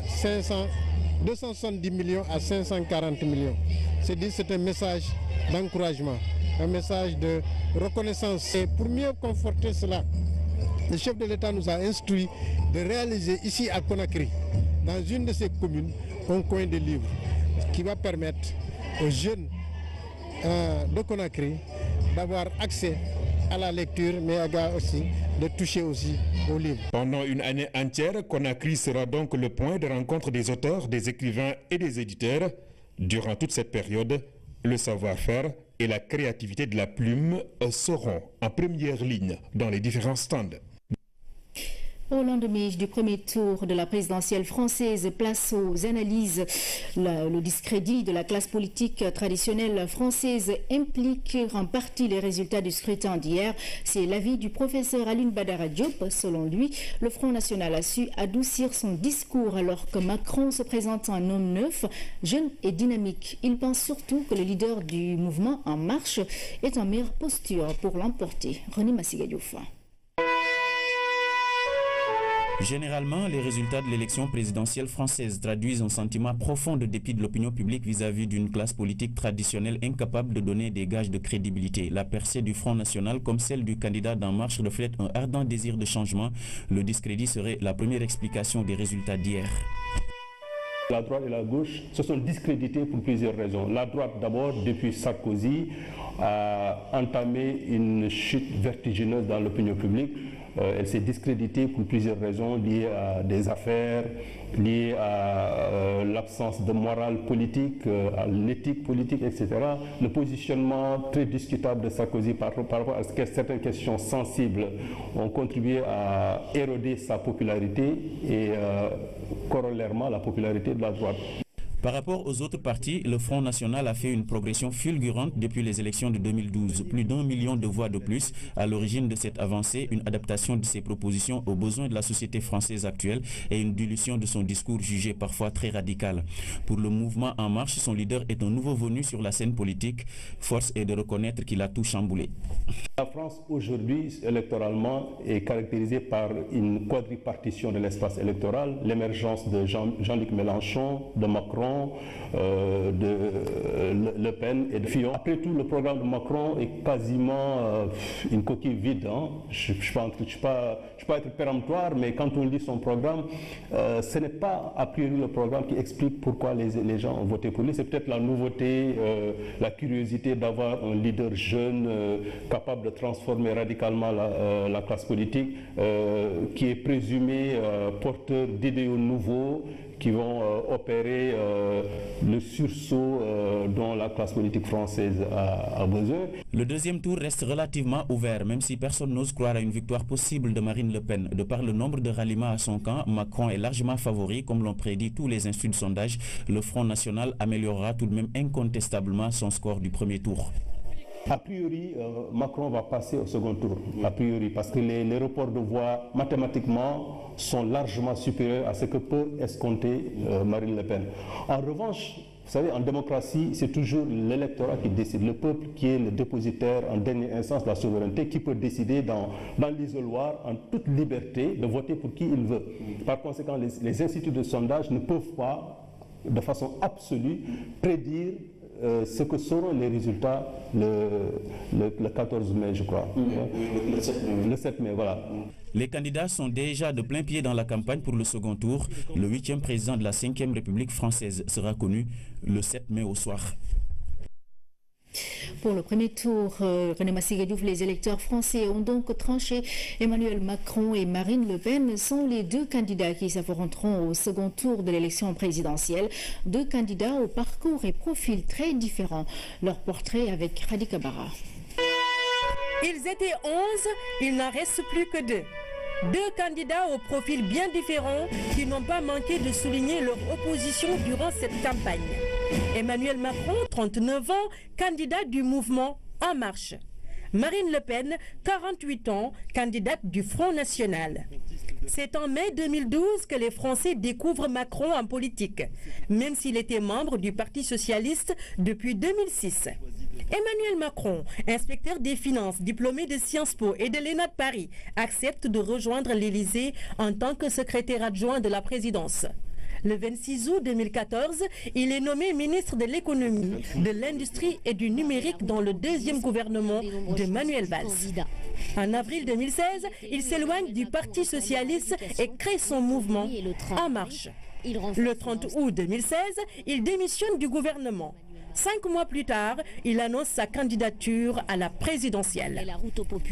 270 millions à 540 millions. C'est un message d'encouragement, un message de reconnaissance. Et pour mieux conforter cela, le chef de l'État nous a instruit de réaliser ici à Conakry, dans une de ses communes, un coin de livres, qui va permettre aux jeunes de Conakry d'avoir accès à la lecture, mais aussi de toucher aussi aux livres. Pendant une année entière, Conakry sera donc le point de rencontre des auteurs, des écrivains et des éditeurs. Durant toute cette période, le savoir-faire et la créativité de la plume seront en première ligne dans les différents stands. Au lendemain du premier tour de la présidentielle française, place aux analyses. Le discrédit de la classe politique traditionnelle française implique en partie les résultats du scrutin d'hier. C'est l'avis du professeur Alioune Badara Diop. Selon lui, le Front National a su adoucir son discours alors que Macron se présente en homme neuf, jeune et dynamique. Il pense surtout que le leader du mouvement En Marche est en meilleure posture pour l'emporter. René Massiga Diouf. Généralement, les résultats de l'élection présidentielle française traduisent un sentiment profond de dépit de l'opinion publique vis-à-vis d'une classe politique traditionnelle incapable de donner des gages de crédibilité. La percée du Front National comme celle du candidat d'En Marche reflète un ardent désir de changement. Le discrédit serait la première explication des résultats d'hier. La droite et la gauche se sont discrédités pour plusieurs raisons. La droite d'abord, depuis Sarkozy, a entamé une chute vertigineuse dans l'opinion publique. Elle s'est discréditée pour plusieurs raisons liées à des affaires, liées à l'absence de morale politique, à l'éthique politique, etc. Le positionnement très discutable de Sarkozy par rapport à certaines questions sensibles ont contribué à éroder sa popularité et corollairement la popularité de la droite. Par rapport aux autres partis, le Front National a fait une progression fulgurante depuis les élections de 2012. Plus d'1 million de voix de plus. À l'origine de cette avancée, une adaptation de ses propositions aux besoins de la société française actuelle et une dilution de son discours jugé parfois très radical. Pour le mouvement En Marche, son leader est un nouveau venu sur la scène politique. Force est de reconnaître qu'il a tout chamboulé. La France aujourd'hui, électoralement, est caractérisée par une quadripartition de l'espace électoral, l'émergence de Jean-Luc Mélenchon, de Macron, de Le Pen et de Fillon. Après tout, le programme de Macron est quasiment une coquille vide. Je ne suis pas être péremptoire, mais quand on lit son programme, ce n'est pas a priori le programme qui explique pourquoi les gens ont voté pour lui. C'est peut-être la nouveauté, la curiosité d'avoir un leader jeune, capable de transformer radicalement la classe politique, qui est présumé porteur d'idéaux nouveaux, qui vont opérer le sursaut dont la classe politique française a besoin. Le deuxième tour reste relativement ouvert, même si personne n'ose croire à une victoire possible de Marine Le Pen. De par le nombre de ralliements à son camp, Macron est largement favori, comme l'ont prédit tous les instituts de sondage. Le Front National améliorera tout de même incontestablement son score du premier tour. A priori, Macron va passer au second tour, a priori, parce que les reports de voix mathématiquement sont largement supérieurs à ce que peut escompter Marine Le Pen. En revanche, vous savez, en démocratie, c'est toujours l'électorat qui décide, le peuple qui est le dépositaire en dernière instance de la souveraineté, qui peut décider dans l'isoloir, en toute liberté, de voter pour qui il veut. Par conséquent, les instituts de sondage ne peuvent pas, de façon absolue, prédire ce que seront les résultats le 14 mai, je crois. Le 7 mai, voilà. Les candidats sont déjà de plein pied dans la campagne pour le second tour. Le 8e président de la 5e République française sera connu le 7 mai au soir. Pour le premier tour, René Massiga Diouf, les électeurs français ont donc tranché. Emmanuel Macron et Marine Le Pen sont les deux candidats qui s'affronteront au second tour de l'élection présidentielle. Deux candidats au parcours et profils très différents. Leur portrait avec Radika Bara. Ils étaient 11, il n'en reste plus que 2. Deux candidats au profil bien différents qui n'ont pas manqué de souligner leur opposition durant cette campagne. Emmanuel Macron, 39 ans, candidat du mouvement En Marche. Marine Le Pen, 48 ans, candidate du Front National. C'est en mai 2012 que les Français découvrent Macron en politique, même s'il était membre du Parti socialiste depuis 2006. Emmanuel Macron, inspecteur des finances, diplômé de Sciences Po et de l'ENA de Paris, accepte de rejoindre l'Élysée en tant que secrétaire adjoint de la présidence. Le 26 août 2014, il est nommé ministre de l'économie, de l'industrie et du numérique dans le deuxième gouvernement de Manuel Valls. En avril 2016, il s'éloigne du Parti socialiste et crée son mouvement En Marche. Le 30 août 2016, il démissionne du gouvernement. 5 mois plus tard, il annonce sa candidature à la présidentielle.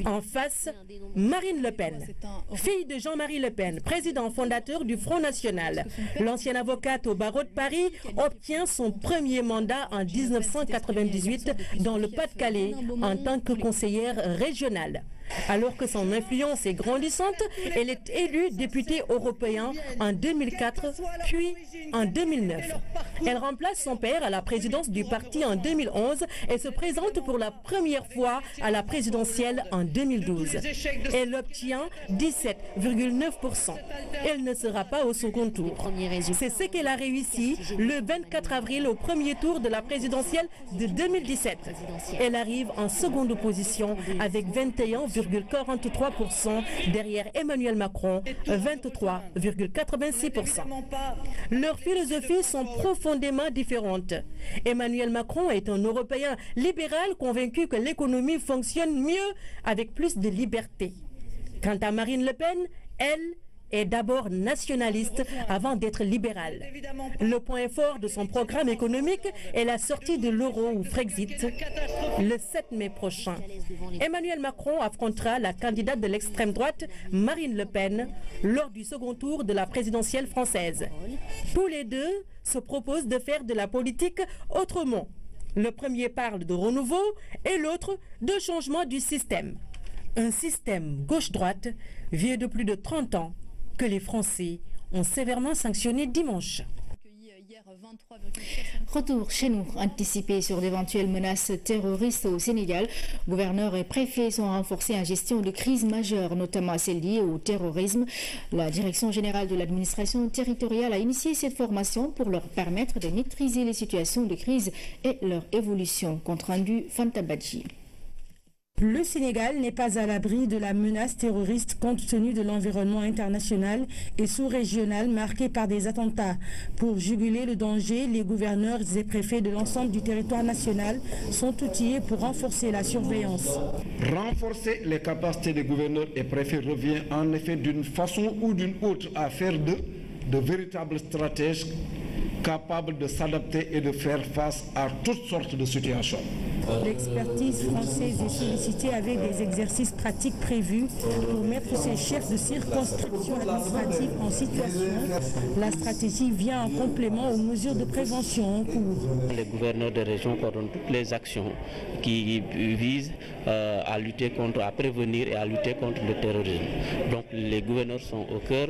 En face, Marine Le Pen, fille de Jean-Marie Le Pen, président fondateur du Front National. L'ancienne avocate au barreau de Paris obtient son premier mandat en 1998 dans le Pas-de-Calais en tant que conseillère régionale. Alors que son influence est grandissante, elle est élue députée européen en 2004, puis en 2009. Elle remplace son père à la présidence du parti en 2011 et se présente pour la première fois à la présidentielle en 2012. Elle obtient 17,9%. Elle ne sera pas au second tour. C'est ce qu'elle a réussi le 24 avril au premier tour de la présidentielle de 2017. Elle arrive en seconde position avec 21,43% derrière Emmanuel Macron, 23,86%. Leurs philosophies sont profondément différentes. Emmanuel Macron est un Européen libéral convaincu que l'économie fonctionne mieux avec plus de liberté. Quant à Marine Le Pen, elle est d'abord nationaliste avant d'être libérale. Le point fort de son programme économique est la sortie de l'euro ou Frexit le 7 mai prochain. Emmanuel Macron affrontera la candidate de l'extrême droite, Marine Le Pen, lors du second tour de la présidentielle française. Tous les deux se proposent de faire de la politique autrement. Le premier parle de renouveau et l'autre de changement du système. Un système gauche-droite vieux de plus de 30 ans que les Français ont sévèrement sanctionné dimanche. Retour chez nous, anticipé sur d'éventuelles menaces terroristes au Sénégal. Gouverneurs et préfets sont renforcés en gestion de crises majeures, notamment celles liées au terrorisme. La Direction générale de l'administration territoriale a initié cette formation pour leur permettre de maîtriser les situations de crise et leur évolution. Compte rendu Fanta Badji. Le Sénégal n'est pas à l'abri de la menace terroriste compte tenu de l'environnement international et sous-régional marqué par des attentats. Pour juguler le danger, les gouverneurs et préfets de l'ensemble du territoire national sont outillés pour renforcer la surveillance. Renforcer les capacités des gouverneurs et préfets revient en effet d'une façon ou d'une autre à faire de véritables stratèges capables de s'adapter et de faire face à toutes sortes de situations. L'expertise française est sollicitée avec des exercices pratiques prévus pour mettre ces chefs de circonscription administrative en situation. La stratégie vient en complément aux mesures de prévention en cours. Les gouverneurs de région coordonnent toutes les actions qui visent à lutter contre, à prévenir et à lutter contre le terrorisme. Donc les gouverneurs sont au cœur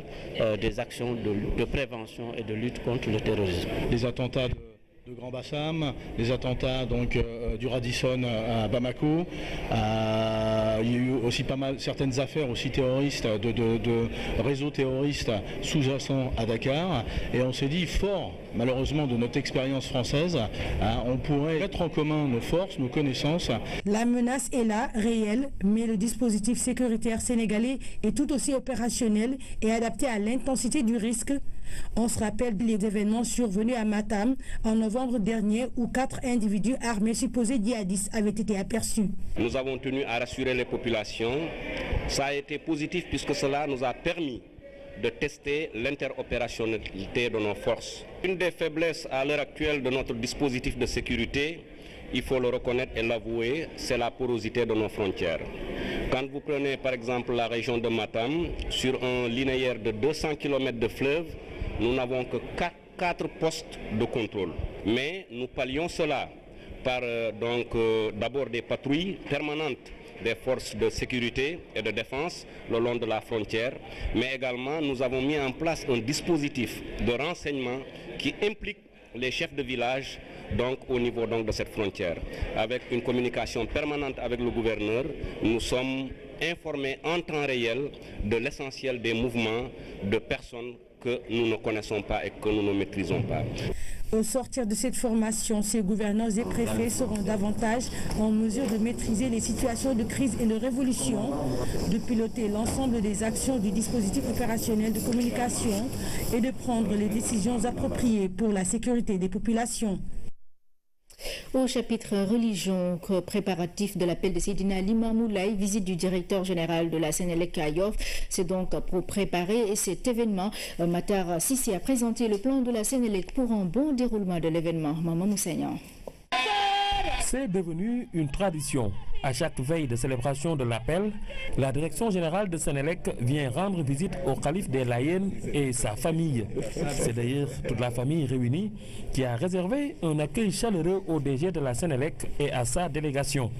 des actions de prévention et de lutte contre le terrorisme. Les attentats de Grand Bassam, les attentats donc, du Radisson à Bamako. Il y a eu aussi pas mal, certaines affaires aussi terroristes, de réseaux terroristes sous-jacents à Dakar. Et on s'est dit, fort malheureusement de notre expérience française, on pourrait mettre en commun nos forces, nos connaissances. La menace est là, réelle, mais le dispositif sécuritaire sénégalais est tout aussi opérationnel et adapté à l'intensité du risque. On se rappelle les événements survenus à Matam en novembre dernier où 4 individus armés supposés djihadistes avaient été aperçus. Nous avons tenu à rassurer les populations. Ça a été positif puisque cela nous a permis de tester l'interopérationnalité de nos forces. Une des faiblesses à l'heure actuelle de notre dispositif de sécurité, il faut le reconnaître et l'avouer, c'est la porosité de nos frontières. Quand vous prenez par exemple la région de Matam, sur un linéaire de 200 km de fleuve, nous n'avons que 4 postes de contrôle. Mais nous pallions cela par d'abord des patrouilles permanentes des forces de sécurité et de défense le long de la frontière, mais également nous avons mis en place un dispositif de renseignement qui implique les chefs de village donc au niveau de cette frontière. Avec une communication permanente avec le gouverneur, nous sommes informés en temps réel de l'essentiel des mouvements de personnes que nous ne connaissons pas et que nous ne maîtrisons pas. Au sortir de cette formation, ces gouverneurs et préfets seront davantage en mesure de maîtriser les situations de crise et de révolution, de piloter l'ensemble des actions du dispositif opérationnel de communication et de prendre les décisions appropriées pour la sécurité des populations. Au chapitre religion, préparatif de l'appel de Seydina Limamou Laye, visite du directeur général de la Sénélec à Yoff. C'est donc pour préparer cet événement. Matar Sissi a présenté le plan de la Sénélec pour un bon déroulement de l'événement. Maman Moussaignan. C'est devenu une tradition. À chaque veille de célébration de l'appel, la direction générale de Sénélec vient rendre visite au calife des Layènes et sa famille. C'est d'ailleurs toute la famille réunie qui a réservé un accueil chaleureux au DG de la Sénélec et à sa délégation.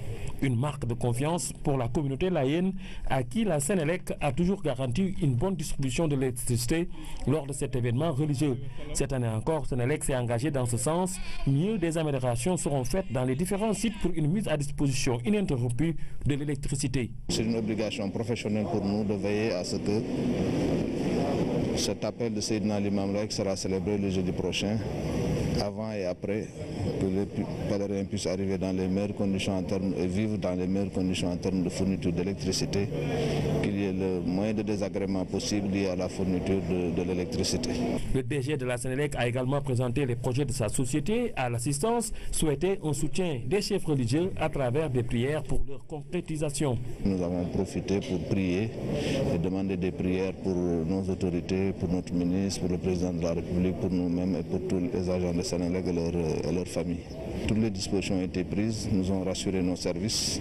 Une marque de confiance pour la communauté laïenne à qui la Sénélec a toujours garanti une bonne distribution de l'électricité lors de cet événement religieux. Cette année encore, Sénélec s'est engagé dans ce sens. Mieux des améliorations seront faites dans les différents sites pour une mise à disposition ininterrompue de l'électricité. C'est une obligation professionnelle pour nous de veiller à ce que cet appel de Seydina l'imam laïc sera célébré le jeudi prochain, avant et après, que les pèlerins puissent arriver dans les meilleures conditions en termes et vivre dans les meilleures conditions en termes de fourniture d'électricité, qu'il y ait le moyen de désagrément possible lié à la fourniture de l'électricité. Le DG de la Sénélec a également présenté les projets de sa société à l'assistance, souhaitait un soutien des chefs religieux à travers des prières pour leur concrétisation. Nous avons profité pour prier et demander des prières pour nos autorités, pour notre ministre, pour le président de la République, pour nous-mêmes et pour tous les agents de Sénélec et leurs familles. Toutes les dispositions ont été prises, nous ont rassuré nos services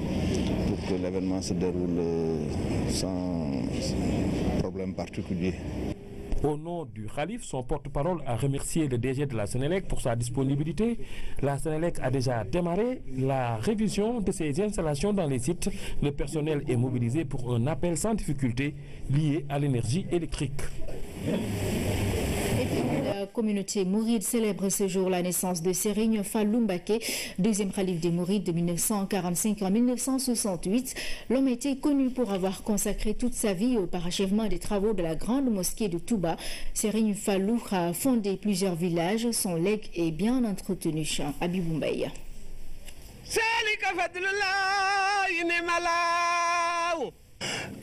pour que l'événement se déroule sans problème particulier. Au nom du Khalif, son porte-parole a remercié le DG de la Sénélec pour sa disponibilité. La Sénélec a déjà démarré la révision de ses installations dans les sites. Le personnel est mobilisé pour un appel sans difficulté lié à l'énergie électrique. La communauté mouride célèbre ce jour la naissance de Serigne Fallou Mbacké, deuxième khalife des mourides de 1945 en 1968. L'homme était connu pour avoir consacré toute sa vie au parachèvement des travaux de la grande mosquée de Touba. Serigne Fallou a fondé plusieurs villages. Son legs est bien entretenu. Habibou Mbaye.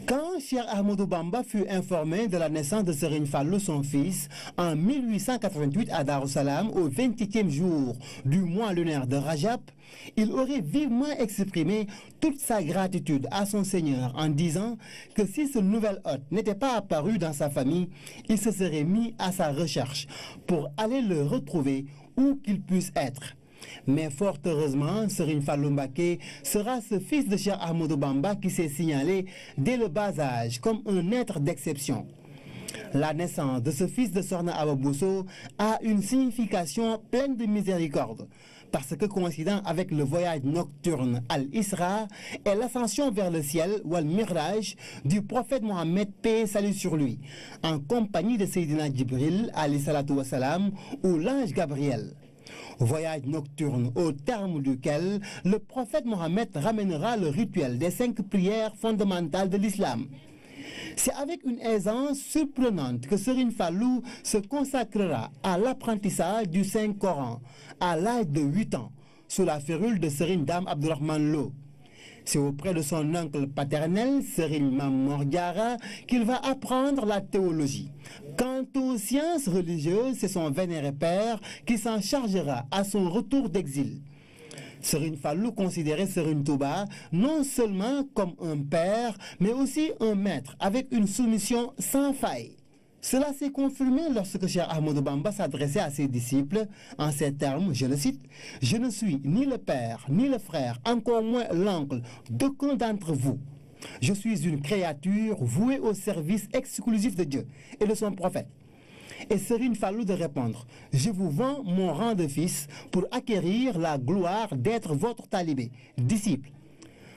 Quand Cheikh Ahmadou Bamba fut informé de la naissance de Serigne Fallou, son fils, en 1888 à Darussalam, au 28e jour du mois lunaire de Rajab, il aurait vivement exprimé toute sa gratitude à son Seigneur en disant que si ce nouvel hôte n'était pas apparu dans sa famille, il se serait mis à sa recherche pour aller le retrouver où qu'il puisse être. Mais fort heureusement, Serigne Fallou Mbacké sera ce fils de Cheikh Ahmadou Bamba qui s'est signalé dès le bas âge comme un être d'exception. La naissance de ce fils de Sokhna Awa Bousso a une signification pleine de miséricorde, parce que coïncidant avec le voyage nocturne Al-Isra et l'ascension vers le ciel, ou Al-Miraj, du prophète Mohammed, paix et salut sur lui, en compagnie de Seydina Djibril, alayhi salatu wassalam, ou l'ange Gabriel. Voyage nocturne au terme duquel le prophète Mohammed ramènera le rituel des 5 prières fondamentales de l'islam. C'est avec une aisance surprenante que Serigne Fallou se consacrera à l'apprentissage du Saint-Coran à l'âge de 8 ans, sous la férule de Serigne Dame Abdourahmane Lo. C'est auprès de son oncle paternel, Serigne Mame Mor Diarra, qu'il va apprendre la théologie. Quant aux sciences religieuses, c'est son vénéré père qui s'en chargera à son retour d'exil. Serigne Fallou considérait Serigne Touba non seulement comme un père, mais aussi un maître, avec une soumission sans faille. Cela s'est confirmé lorsque Cheikh Ahmadou Bamba s'adressait à ses disciples en ces termes, je le cite, « Je ne suis ni le père, ni le frère, encore moins l'oncle d'aucun d'entre vous. Je suis une créature vouée au service exclusif de Dieu et de son prophète. » Et Serigne Fallou de répondre, « Je vous vends mon rang de fils pour acquérir la gloire d'être votre talibé, disciple. »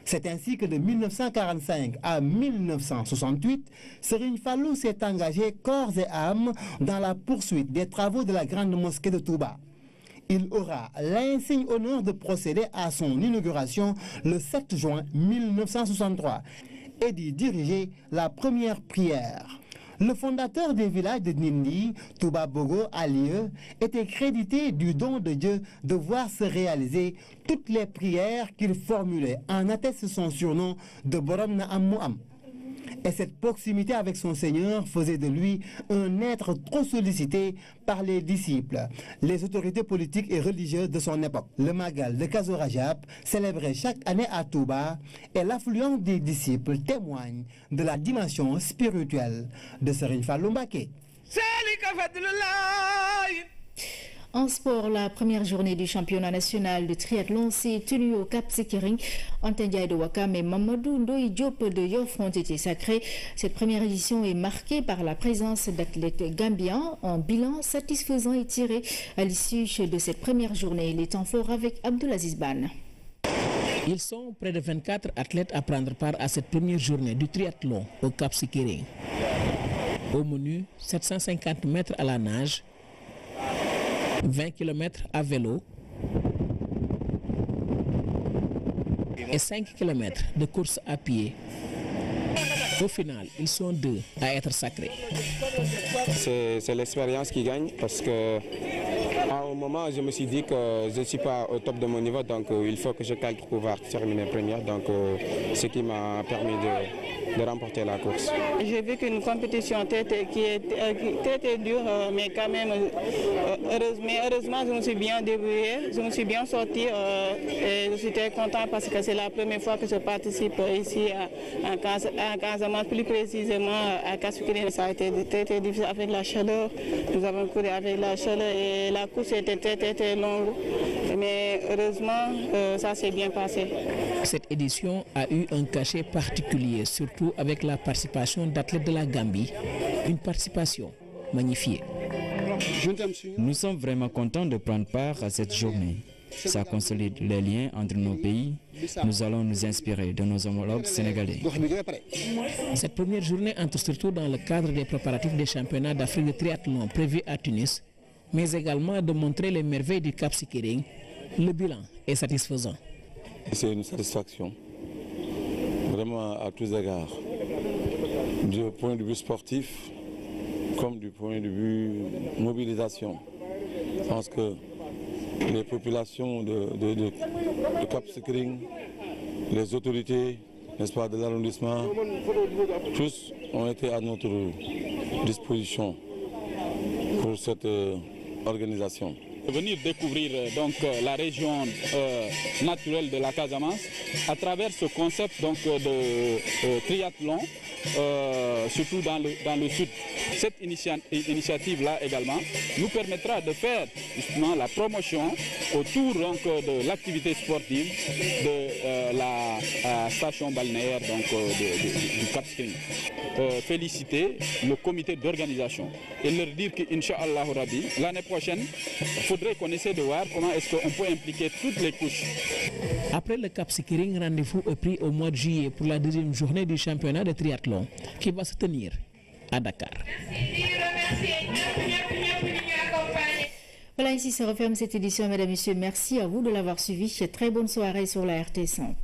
C'est ainsi que de 1945 à 1968, Serigne Fallou s'est engagé corps et âme dans la poursuite des travaux de la grande mosquée de Touba. Il aura l'insigne honneur de procéder à son inauguration le 7 juin 1963 et d'y diriger la première prière. Le fondateur des villages de Nindi, Touba Bogo Alieu, était crédité du don de Dieu de voir se réaliser toutes les prières qu'il formulait, en atteste son surnom de Borom Naam Mouam. Et cette proximité avec son Seigneur faisait de lui un être trop sollicité par les disciples, les autorités politiques et religieuses de son époque. Le Magal de Kazu Rajab, célébré chaque année à Touba, et l'affluence des disciples témoigne de la dimension spirituelle de Serigne Fallou Mbacké. En sport, la première journée du championnat national de triathlon s'est tenue au Cap Skirring. Antendiaï de Wakam et Mamadou Ndoye Diop de Yoff ont été sacrés. Cette première édition est marquée par la présence d'athlètes gambiens. Un bilan satisfaisant est tiré à l'issue de cette première journée. Les temps forts avec Abdoulaziz Ban. Ils sont près de 24 athlètes à prendre part à cette première journée du triathlon au Cap Skirring. Au menu, 750 mètres à la nage, 20 km à vélo et 5 km de course à pied. Au final, ils sont 2 à être sacrés. C'est l'expérience qui gagne parce que à un moment, je me suis dit que je ne suis pas au top de mon niveau, donc il faut que je calque pour pouvoir terminer première. Donc ce qui m'a permis de remporter la course. J'ai vu qu'une compétition qui était dure, mais quand même, heureusement, je me suis bien débrouillée, je me suis bien sortie et je suis très content parce que c'est la première fois que je participe ici à Casamance, plus précisément à Kasukiri. Ça a été très difficile avec la chaleur. Nous avons couru avec la chaleur et la course était très longue, mais heureusement, ça s'est bien passé. Cette édition a eu un cachet particulier, surtout avec la participation d'athlètes de la Gambie, une participation magnifiée. Nous sommes vraiment contents de prendre part à cette journée. Ça consolide les liens entre nos pays. Nous allons nous inspirer de nos homologues sénégalais. Cette première journée entre surtout dans le cadre des préparatifs des championnats d'Afrique de triathlon prévus à Tunis, mais également de montrer les merveilles du Cap Skirring. Le bilan est satisfaisant. C'est une satisfaction, vraiment à tous égards, du point de vue sportif comme du point de vue mobilisation. Je pense que les populations de Cap Skirring, les autorités, n'est-ce pas, de l'arrondissement, tous ont été à notre disposition pour cette organisation. Venir découvrir donc la région naturelle de la Casamance à travers ce concept donc de triathlon, surtout dans le sud. Cette initiative-là également nous permettra de faire justement la promotion autour donc, de l'activité sportive de la station balnéaire donc, du Cap Skirring. Féliciter le comité d'organisation et leur dire qu'Inch'Allah Rabbi, l'année prochaine, il faudrait qu'on essaie de voir comment est-ce qu'on peut impliquer toutes les couches. Après le Cap Skirring, rendez-vous est pris au mois de juillet pour la deuxième journée du championnat de triathlon qui va se tenir à Dakar. Voilà, ici se referme cette édition, mesdames et messieurs. Merci à vous de l'avoir suivi. Très bonne soirée sur la RT100.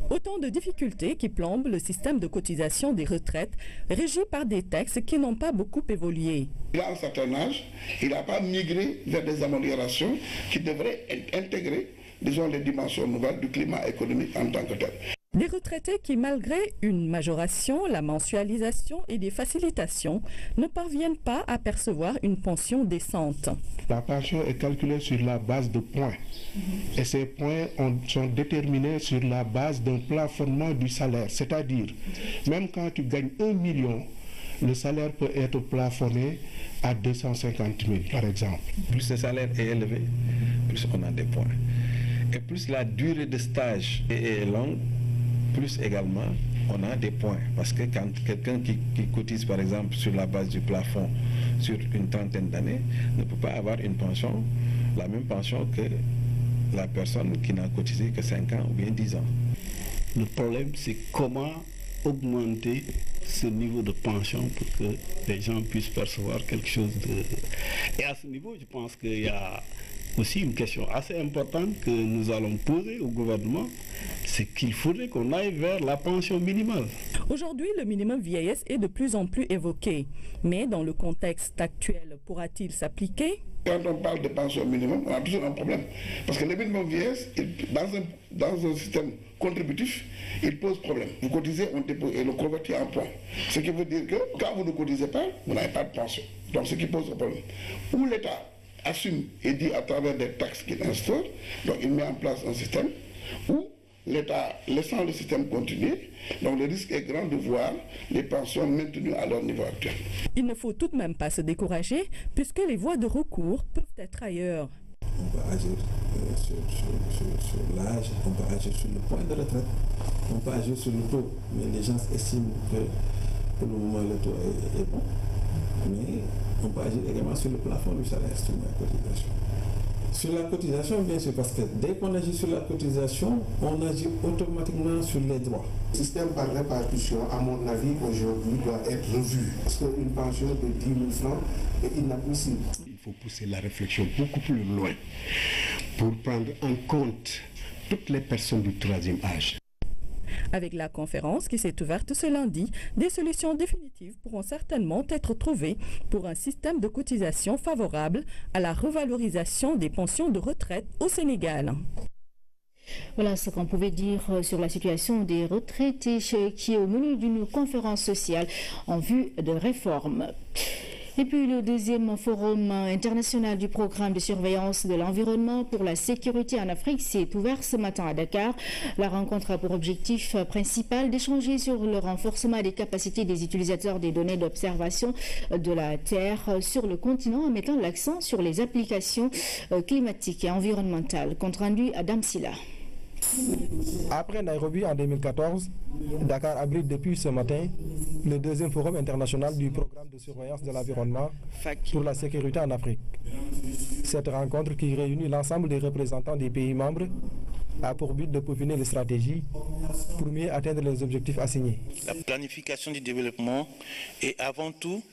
Autant de difficultés qui plombent le système de cotisation des retraites régi par des textes qui n'ont pas beaucoup évolué. Il a un certain âge, il n'a pas migré vers des améliorations qui devraient intégrer, disons, les dimensions nouvelles du climat économique en tant que tel. Des retraités qui, malgré une majoration, la mensualisation et des facilitations, ne parviennent pas à percevoir une pension décente. La pension est calculée sur la base de points. Et ces points sont déterminés sur la base d'un plafonnement du salaire. C'est-à-dire, même quand tu gagnes 1 million, le salaire peut être plafonné à 250 000, par exemple. Plus le salaire est élevé, plus on a des points. Et plus la durée de stage est longue, plus également on a des points. Parce que quand quelqu'un qui cotise par exemple sur la base du plafond sur une trentaine d'années ne peut pas avoir une pension, la même pension que la personne qui n'a cotisé que 5 ans ou bien 10 ans. Le problème, c'est comment augmenter ce niveau de pension pour que les gens puissent percevoir quelque chose de... Et à ce niveau, je pense qu'il y a aussi une question assez importante que nous allons poser au gouvernement, c'est qu'il faudrait qu'on aille vers la pension minimale. Aujourd'hui, le minimum vieillesse est de plus en plus évoqué. Mais dans le contexte actuel, pourra-t-il s'appliquer? Quand on parle de pension minimum, on a toujours un problème. Parce que le minimum vieillesse, dans un système contributif, il pose problème. Vous cotisez, on dépose et le convertit en points. Ce qui veut dire que quand vous ne cotisez pas, vous n'avez pas de pension. Donc ce qui pose un problème. Ou l'État assume et dit à travers des taxes qu'il instaure, donc il met en place un système où l'État, laissant le système continuer, donc le risque est grand de voir les pensions maintenues à leur niveau actuel. Il ne faut tout de même pas se décourager puisque les voies de recours peuvent être ailleurs. on peut agir sur l'âge, on peut agir sur le point de retraite, on peut agir sur le taux, mais les gens estiment que pour le moment le taux est bon, mais on peut agir également sur le plafond du salaire sur la cotisation. Sur la cotisation, bien sûr, parce que dès qu'on agit sur la cotisation, on agit automatiquement sur les droits. Le système par répartition, à mon avis, aujourd'hui, doit être revu. Parce qu'une pension de 10 000 francs est inadmissible. Il faut pousser la réflexion beaucoup plus loin pour prendre en compte toutes les personnes du troisième âge. Avec la conférence qui s'est ouverte ce lundi, des solutions définitives pourront certainement être trouvées pour un système de cotisation favorable à la revalorisation des pensions de retraite au Sénégal. Voilà ce qu'on pouvait dire sur la situation des retraités qui est au menu d'une conférence sociale en vue de réforme. Et puis le deuxième forum international du programme de surveillance de l'environnement pour la sécurité en Afrique s'est ouvert ce matin à Dakar. La rencontre a pour objectif principal d'échanger sur le renforcement des capacités des utilisateurs des données d'observation de la Terre sur le continent en mettant l'accent sur les applications climatiques et environnementales. Compte rendu à Damsila. Après Nairobi en 2014, Dakar abrite depuis ce matin le deuxième forum international du programme de surveillance de l'environnement pour la sécurité en Afrique. Cette rencontre qui réunit l'ensemble des représentants des pays membres a pour but de peaufiner les stratégies pour mieux atteindre les objectifs assignés. La planification du développement est avant tout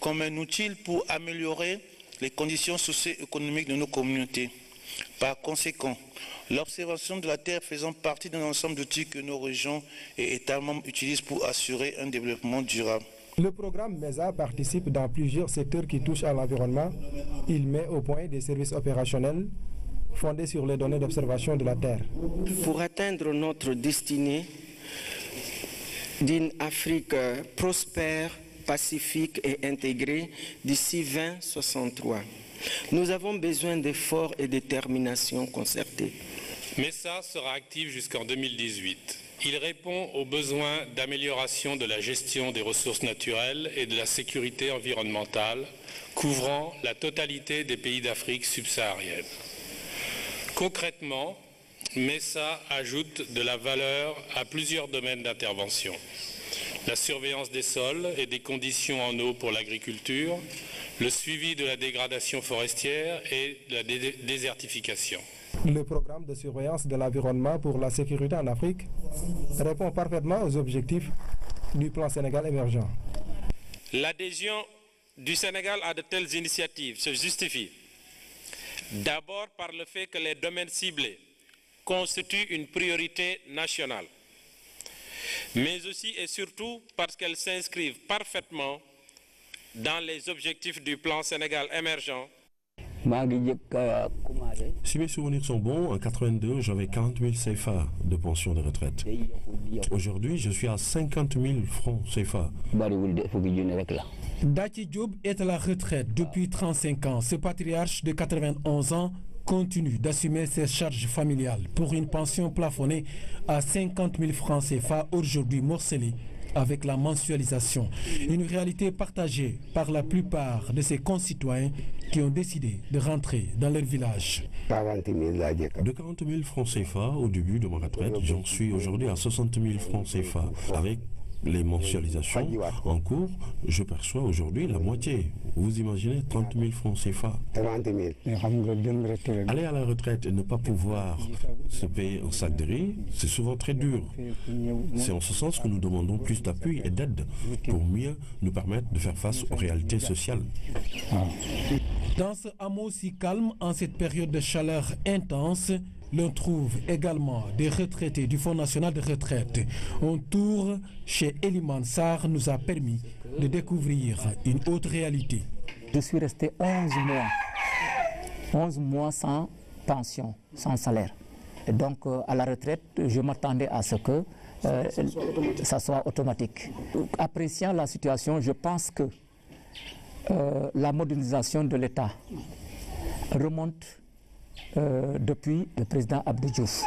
comme un outil pour améliorer les conditions socio-économiques de nos communautés. Par conséquent, l'observation de la Terre faisant partie d'un ensemble d'outils que nos régions et États membres utilisent pour assurer un développement durable. Le programme MESA participe dans plusieurs secteurs qui touchent à l'environnement. Il met au point des services opérationnels fondés sur les données d'observation de la Terre. Pour atteindre notre destinée d'une Afrique prospère, pacifique et intégrée d'ici 2063, nous avons besoin d'efforts et de détermination concertée. MESA sera actif jusqu'en 2018. Il répond aux besoins d'amélioration de la gestion des ressources naturelles et de la sécurité environnementale, couvrant la totalité des pays d'Afrique subsaharienne. Concrètement, MESA ajoute de la valeur à plusieurs domaines d'intervention. La surveillance des sols et des conditions en eau pour l'agriculture, le suivi de la dégradation forestière et de la désertification. Le programme de surveillance de l'environnement pour la sécurité en Afrique répond parfaitement aux objectifs du plan Sénégal émergent. L'adhésion du Sénégal à de telles initiatives se justifie d'abord par le fait que les domaines ciblés constituent une priorité nationale, mais aussi et surtout parce qu'elles s'inscrivent parfaitement dans les objectifs du plan Sénégal émergent. Si mes souvenirs sont bons, en 82, j'avais 40 000 CFA de pension de retraite. Aujourd'hui, je suis à 50 000 francs CFA. Dati Diop est à la retraite depuis 35 ans. Ce patriarche de 91 ans continue d'assumer ses charges familiales pour une pension plafonnée à 50 000 francs CFA, aujourd'hui morcelée avec la mensualisation. Une réalité partagée par la plupart de ses concitoyens qui ont décidé de rentrer dans leur village. De 40 000 francs CFA au début de ma retraite, j'en suis aujourd'hui à 60 000 francs CFA. Avec les mensualisations en cours, je perçois aujourd'hui la moitié. Vous imaginez 30 000 francs CFA. Aller à la retraite et ne pas pouvoir se payer un sac de riz, c'est souvent très dur. C'est en ce sens que nous demandons plus d'appui et d'aide pour mieux nous permettre de faire face aux réalités sociales. Dans ce hameau si calme, en cette période de chaleur intense, l'on trouve également des retraités du Fonds national de retraite. Un tour chez Eliman Sarr nous a permis de découvrir une autre réalité. Je suis resté 11 mois sans pension, sans salaire. Et donc à la retraite, je m'attendais à ce que ça soit automatique. Appréciant la situation, je pense que la modernisation de l'État remonte depuis le président Abdou Diouf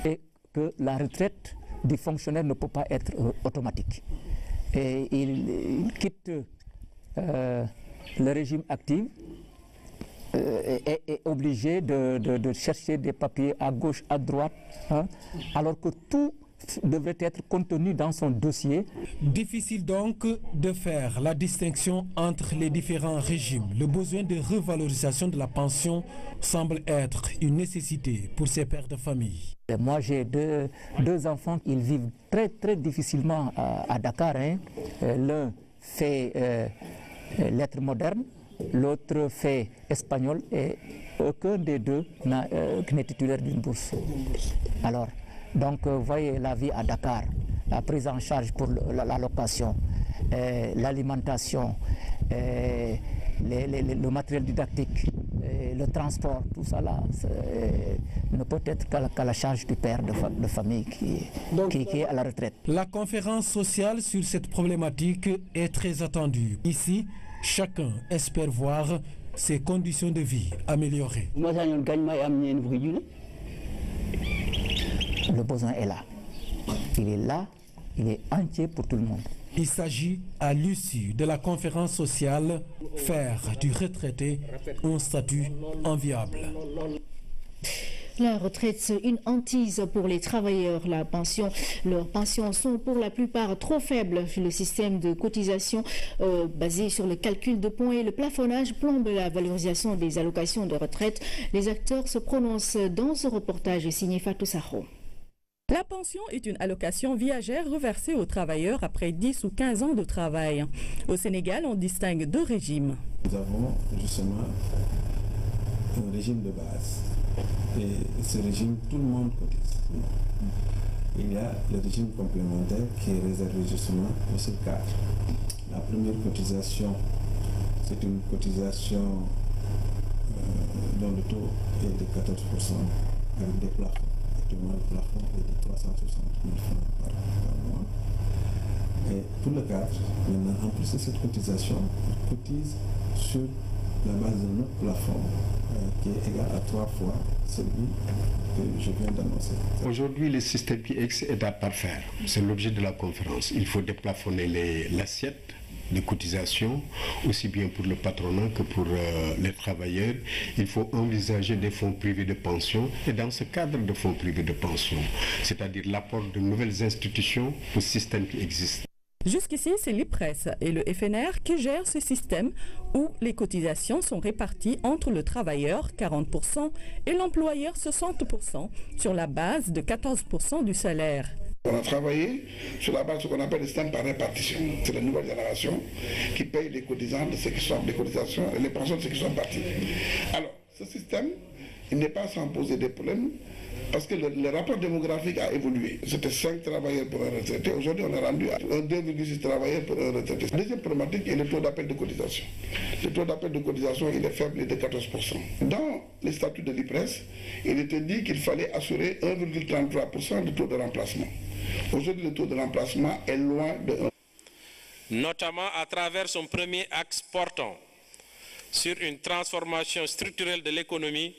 et que la retraite des fonctionnaires ne peut pas être automatique. Et il quitte le régime actif est obligé de chercher des papiers à gauche, à droite, hein, alors que tout devrait être contenu dans son dossier. Difficile donc de faire la distinction entre les différents régimes. Le besoin de revalorisation de la pension semble être une nécessité pour ces pères de famille. Moi j'ai deux enfants, ils vivent très difficilement à Dakar. Hein. L'un fait lettres modernes, l'autre fait espagnol et aucun des deux n'est titulaire d'une bourse. Alors, donc, vous voyez la vie à Dakar, la prise en charge pour la location, l'alimentation, le matériel didactique, le transport, tout ça là, ne peut être qu'à la charge du père de famille qui est à la retraite. La conférence sociale sur cette problématique est très attendue. Ici, chacun espère voir ses conditions de vie améliorées. Le besoin est là. Il est là, il est entier pour tout le monde. Il s'agit, à l'issue de la conférence sociale, faire du retraité un statut enviable. La retraite, une hantise pour les travailleurs. Leurs pensions sont pour la plupart trop faibles. Le système de cotisation basé sur le calcul de points et le plafonnage plombe la valorisation des allocations de retraite. Les acteurs se prononcent dans ce reportage signé Fatou Sakho. La pension est une allocation viagère reversée aux travailleurs après 10 ou 15 ans de travail. Au Sénégal, on distingue deux régimes. Nous avons justement un régime de base. Et ce régime, tout le monde cotise. Il y a le régime complémentaire qui est réservé justement au cadre. La première cotisation, c'est une cotisation dont le taux est de 14% avec des plafonds. Actuellement, le plafond est de 360 000 francs par mois. Et pour le cadre, maintenant, en plus de cette cotisation, on cotise sur la base d'un autre plafond qui est égal à 3 fois celui que je viens d'annoncer. Aujourd'hui, le système PX est à parfaire. C'est l'objet de la conférence. Il faut déplafonner l'assiette de cotisation, aussi bien pour le patronat que pour les travailleurs. Il faut envisager des fonds privés de pension et dans ce cadre de fonds privés de pension, c'est-à-dire l'apport de nouvelles institutions au système qui existe. Jusqu'ici, c'est l'IPRES et le FNR qui gèrent ce système où les cotisations sont réparties entre le travailleur, 40%, et l'employeur, 60%, sur la base de 14% du salaire. On a travaillé sur la base de ce qu'on appelle le système par répartition. C'est la nouvelle génération qui paye les cotisants de ceux qui sont les cotisations et les pensions de ceux qui sont partis. Alors, ce système, il n'est pas sans poser des problèmes parce que le rapport démographique a évolué. C'était 5 travailleurs pour un retraité. Aujourd'hui, on est rendu à 2,6 travailleurs pour un retraité. La deuxième problématique est le taux d'appel de cotisation. Le taux d'appel de cotisation, il est faible, il est de 14%. Dans les statuts de l'IPRES, il était dit qu'il fallait assurer 1,33% de taux de remplacement. Aujourd'hui, le taux de remplacement est loin de 1. Notamment à travers son premier axe portant sur une transformation structurelle de l'économie,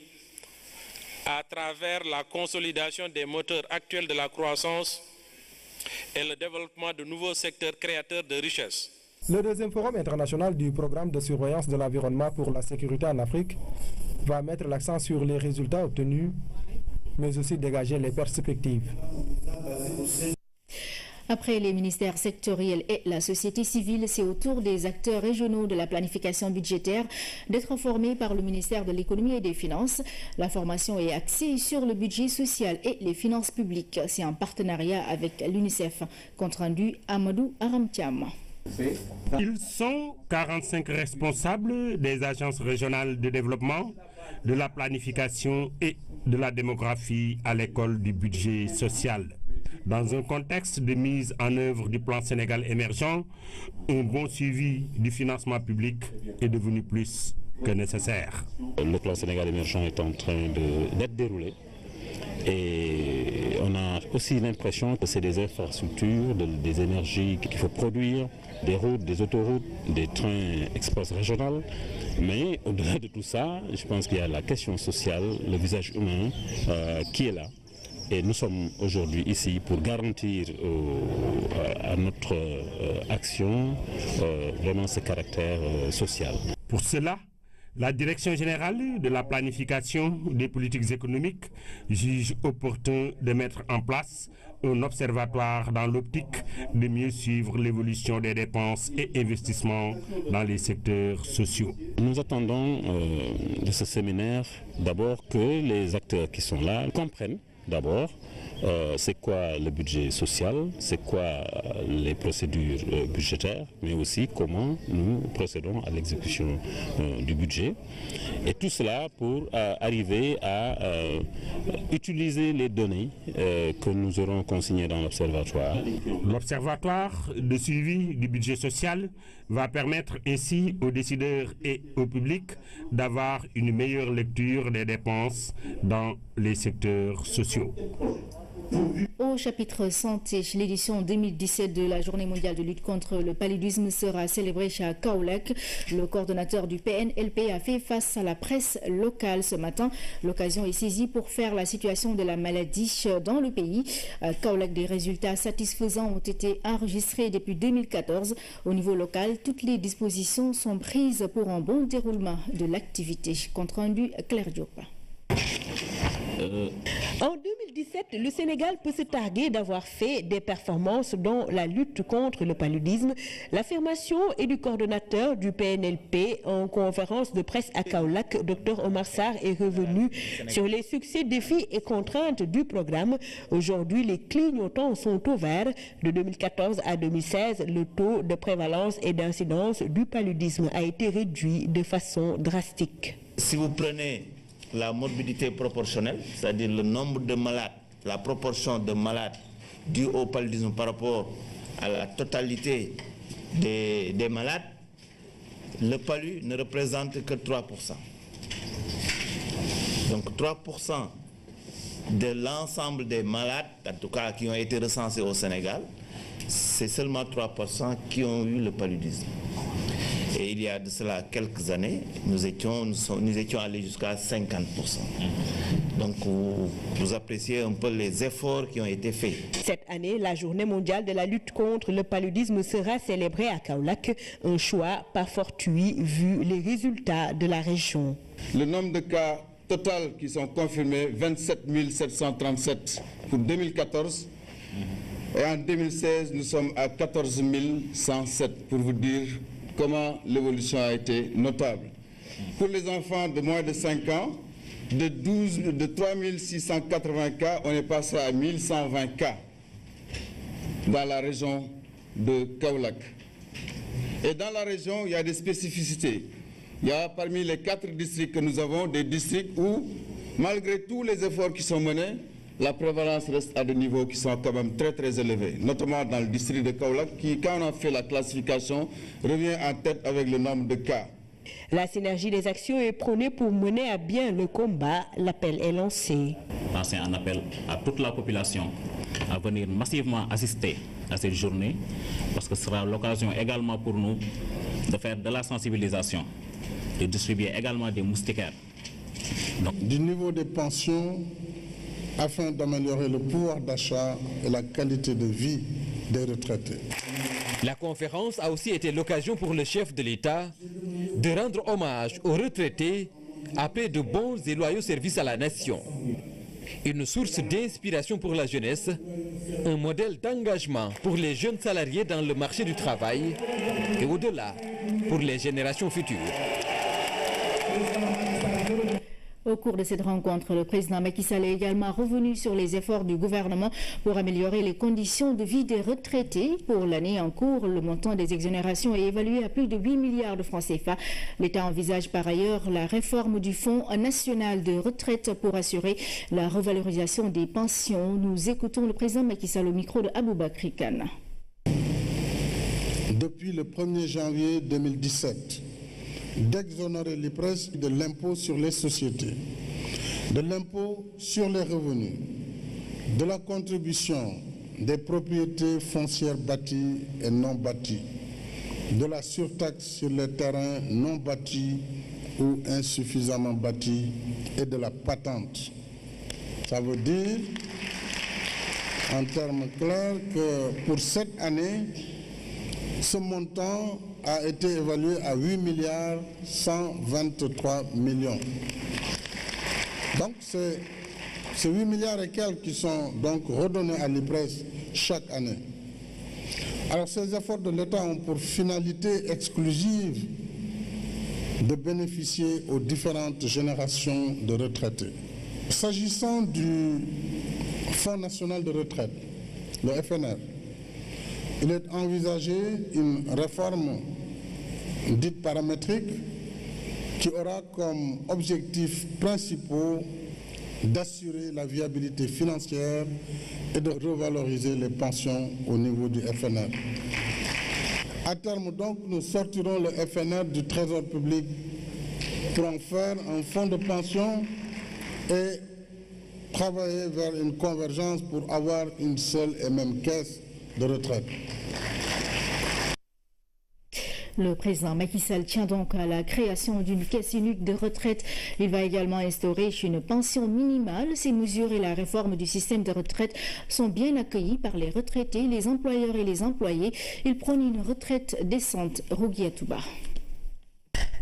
à travers la consolidation des moteurs actuels de la croissance et le développement de nouveaux secteurs créateurs de richesses. Le deuxième forum international du programme de surveillance de l'environnement pour la sécurité en Afrique va mettre l'accent sur les résultats obtenus, mais aussi dégager les perspectives. Après les ministères sectoriels et la société civile, c'est au tour des acteurs régionaux de la planification budgétaire d'être formés par le ministère de l'économie et des finances. La formation est axée sur le budget social et les finances publiques. C'est en partenariat avec l'UNICEF. Compte rendu Amadou Aramtiam. Ils sont 45 responsables des agences régionales de développement, de la planification et de la démographie à l'école du budget social. Dans un contexte de mise en œuvre du plan Sénégal émergent, un bon suivi du financement public est devenu plus que nécessaire. Le plan Sénégal émergent est en train d'être déroulé et on a aussi l'impression que c'est des infrastructures, des énergies qu'il faut produire, des routes, des autoroutes, des trains express régionaux. Mais au-delà de tout ça, je pense qu'il y a la question sociale, le visage humain qui est là. Et nous sommes aujourd'hui ici pour garantir à notre action vraiment ce caractère social. Pour cela, La Direction générale de la planification des politiques économiques juge opportun de mettre en place un observatoire dans l'optique de mieux suivre l'évolution des dépenses et investissements dans les secteurs sociaux. Nous attendons de ce séminaire d'abord que les acteurs qui sont là comprennent d'abord c'est quoi le budget social, c'est quoi les procédures budgétaires, mais aussi comment nous procédons à l'exécution du budget. Et tout cela pour arriver à utiliser les données que nous aurons consignées dans l'observatoire. L'observatoire de suivi du budget social va permettre ainsi aux décideurs et au public d'avoir une meilleure lecture des dépenses dans les secteurs sociaux. Au chapitre santé, l'édition 2017 de la Journée mondiale de lutte contre le paludisme sera célébrée chez Kaolack. Le coordonnateur du PNLP a fait face à la presse locale ce matin. L'occasion est saisie pour faire la situation de la maladie dans le pays. À Kaolack, des résultats satisfaisants ont été enregistrés depuis 2014. Au niveau local, toutes les dispositions sont prises pour un bon déroulement de l'activité. Compte rendu Claire Diop. En 2017, le Sénégal peut se targuer d'avoir fait des performances dans la lutte contre le paludisme. L'affirmation est du coordonnateur du PNLP en conférence de presse à Kaolack. Dr Omar Sarr est revenu sur les succès, défis et contraintes du programme. Aujourd'hui, les clignotants sont au vert. De 2014 à 2016, le taux de prévalence et d'incidence du paludisme a été réduit de façon drastique. Si vous prenez la morbidité proportionnelle, c'est-à-dire le nombre de malades, la proportion de malades dus au paludisme par rapport à la totalité des malades, le palu ne représente que 3%. Donc 3% de l'ensemble des malades, en tout cas qui ont été recensés au Sénégal, c'est seulement 3% qui ont eu le paludisme. Et il y a de cela quelques années, nous étions allés jusqu'à 50%. Donc vous appréciez un peu les efforts qui ont été faits. Cette année, la Journée mondiale de la lutte contre le paludisme sera célébrée à Kaolack. Un choix pas fortuit vu les résultats de la région. Le nombre de cas total qui sont confirmés, 27 737 pour 2014. Et en 2016, nous sommes à 14 107 pour vous dire comment l'évolution a été notable. Pour les enfants de moins de 5 ans, de 3 680 cas, on est passé à 1120 cas dans la région de Kaolack. Et dans la région, il y a des spécificités. Il y a parmi les 4 districts que nous avons, des districts où, malgré tous les efforts qui sont menés, la prévalence reste à des niveaux qui sont quand même très très élevés, notamment dans le district de Kaolack, qui, quand on a fait la classification, revient en tête avec le nombre de cas. La synergie des actions est prônée pour mener à bien le combat. L'appel est lancé. C'est un appel à toute la population à venir massivement assister à cette journée, parce que ce sera l'occasion également pour nous de faire de la sensibilisation, de distribuer également des moustiquaires. Du niveau des pensions, afin d'améliorer le pouvoir d'achat et la qualité de vie des retraités. La conférence a aussi été l'occasion pour le chef de l'État de rendre hommage aux retraités après de bons et loyaux services à la nation. Une source d'inspiration pour la jeunesse, un modèle d'engagement pour les jeunes salariés dans le marché du travail et au-delà pour les générations futures. Au cours de cette rencontre, le président Macky Sall est également revenu sur les efforts du gouvernement pour améliorer les conditions de vie des retraités. Pour l'année en cours, le montant des exonérations est évalué à plus de 8 milliards de francs CFA. L'État envisage par ailleurs la réforme du Fonds national de retraite pour assurer la revalorisation des pensions. Nous écoutons le président Macky Sall au micro de Aboubakry Kane. Depuis le 1er janvier 2017, d'exonérer les presse de l'impôt sur les sociétés, de l'impôt sur les revenus, de la contribution des propriétés foncières bâties et non bâties, de la surtaxe sur les terrains non bâtis ou insuffisamment bâtis et de la patente. Ça veut dire, en termes clairs, que pour cette année, Ce montant a été évalué à 8 milliards 123 millions. Donc c'est 8 milliards et quelques qui sont donc redonnés à l'IPRES chaque année. Alors ces efforts de l'État ont pour finalité exclusive de bénéficier aux différentes générations de retraités. S'agissant du Fonds national de retraite, le FNR, il est envisagé une réforme dite paramétrique qui aura comme objectifs principaux d'assurer la viabilité financière et de revaloriser les pensions au niveau du FNR. À terme donc, nous sortirons le FNR du Trésor public pour en faire un fonds de pension et travailler vers une convergence pour avoir une seule et même caisse de retraite. Le président Macky Sall tient donc à la création d'une caisse unique de retraite. Il va également instaurer une pension minimale. Ces mesures et la réforme du système de retraite sont bien accueillies par les retraités, les employeurs et les employés. Ils prônent une retraite décente. Rougui Atouba.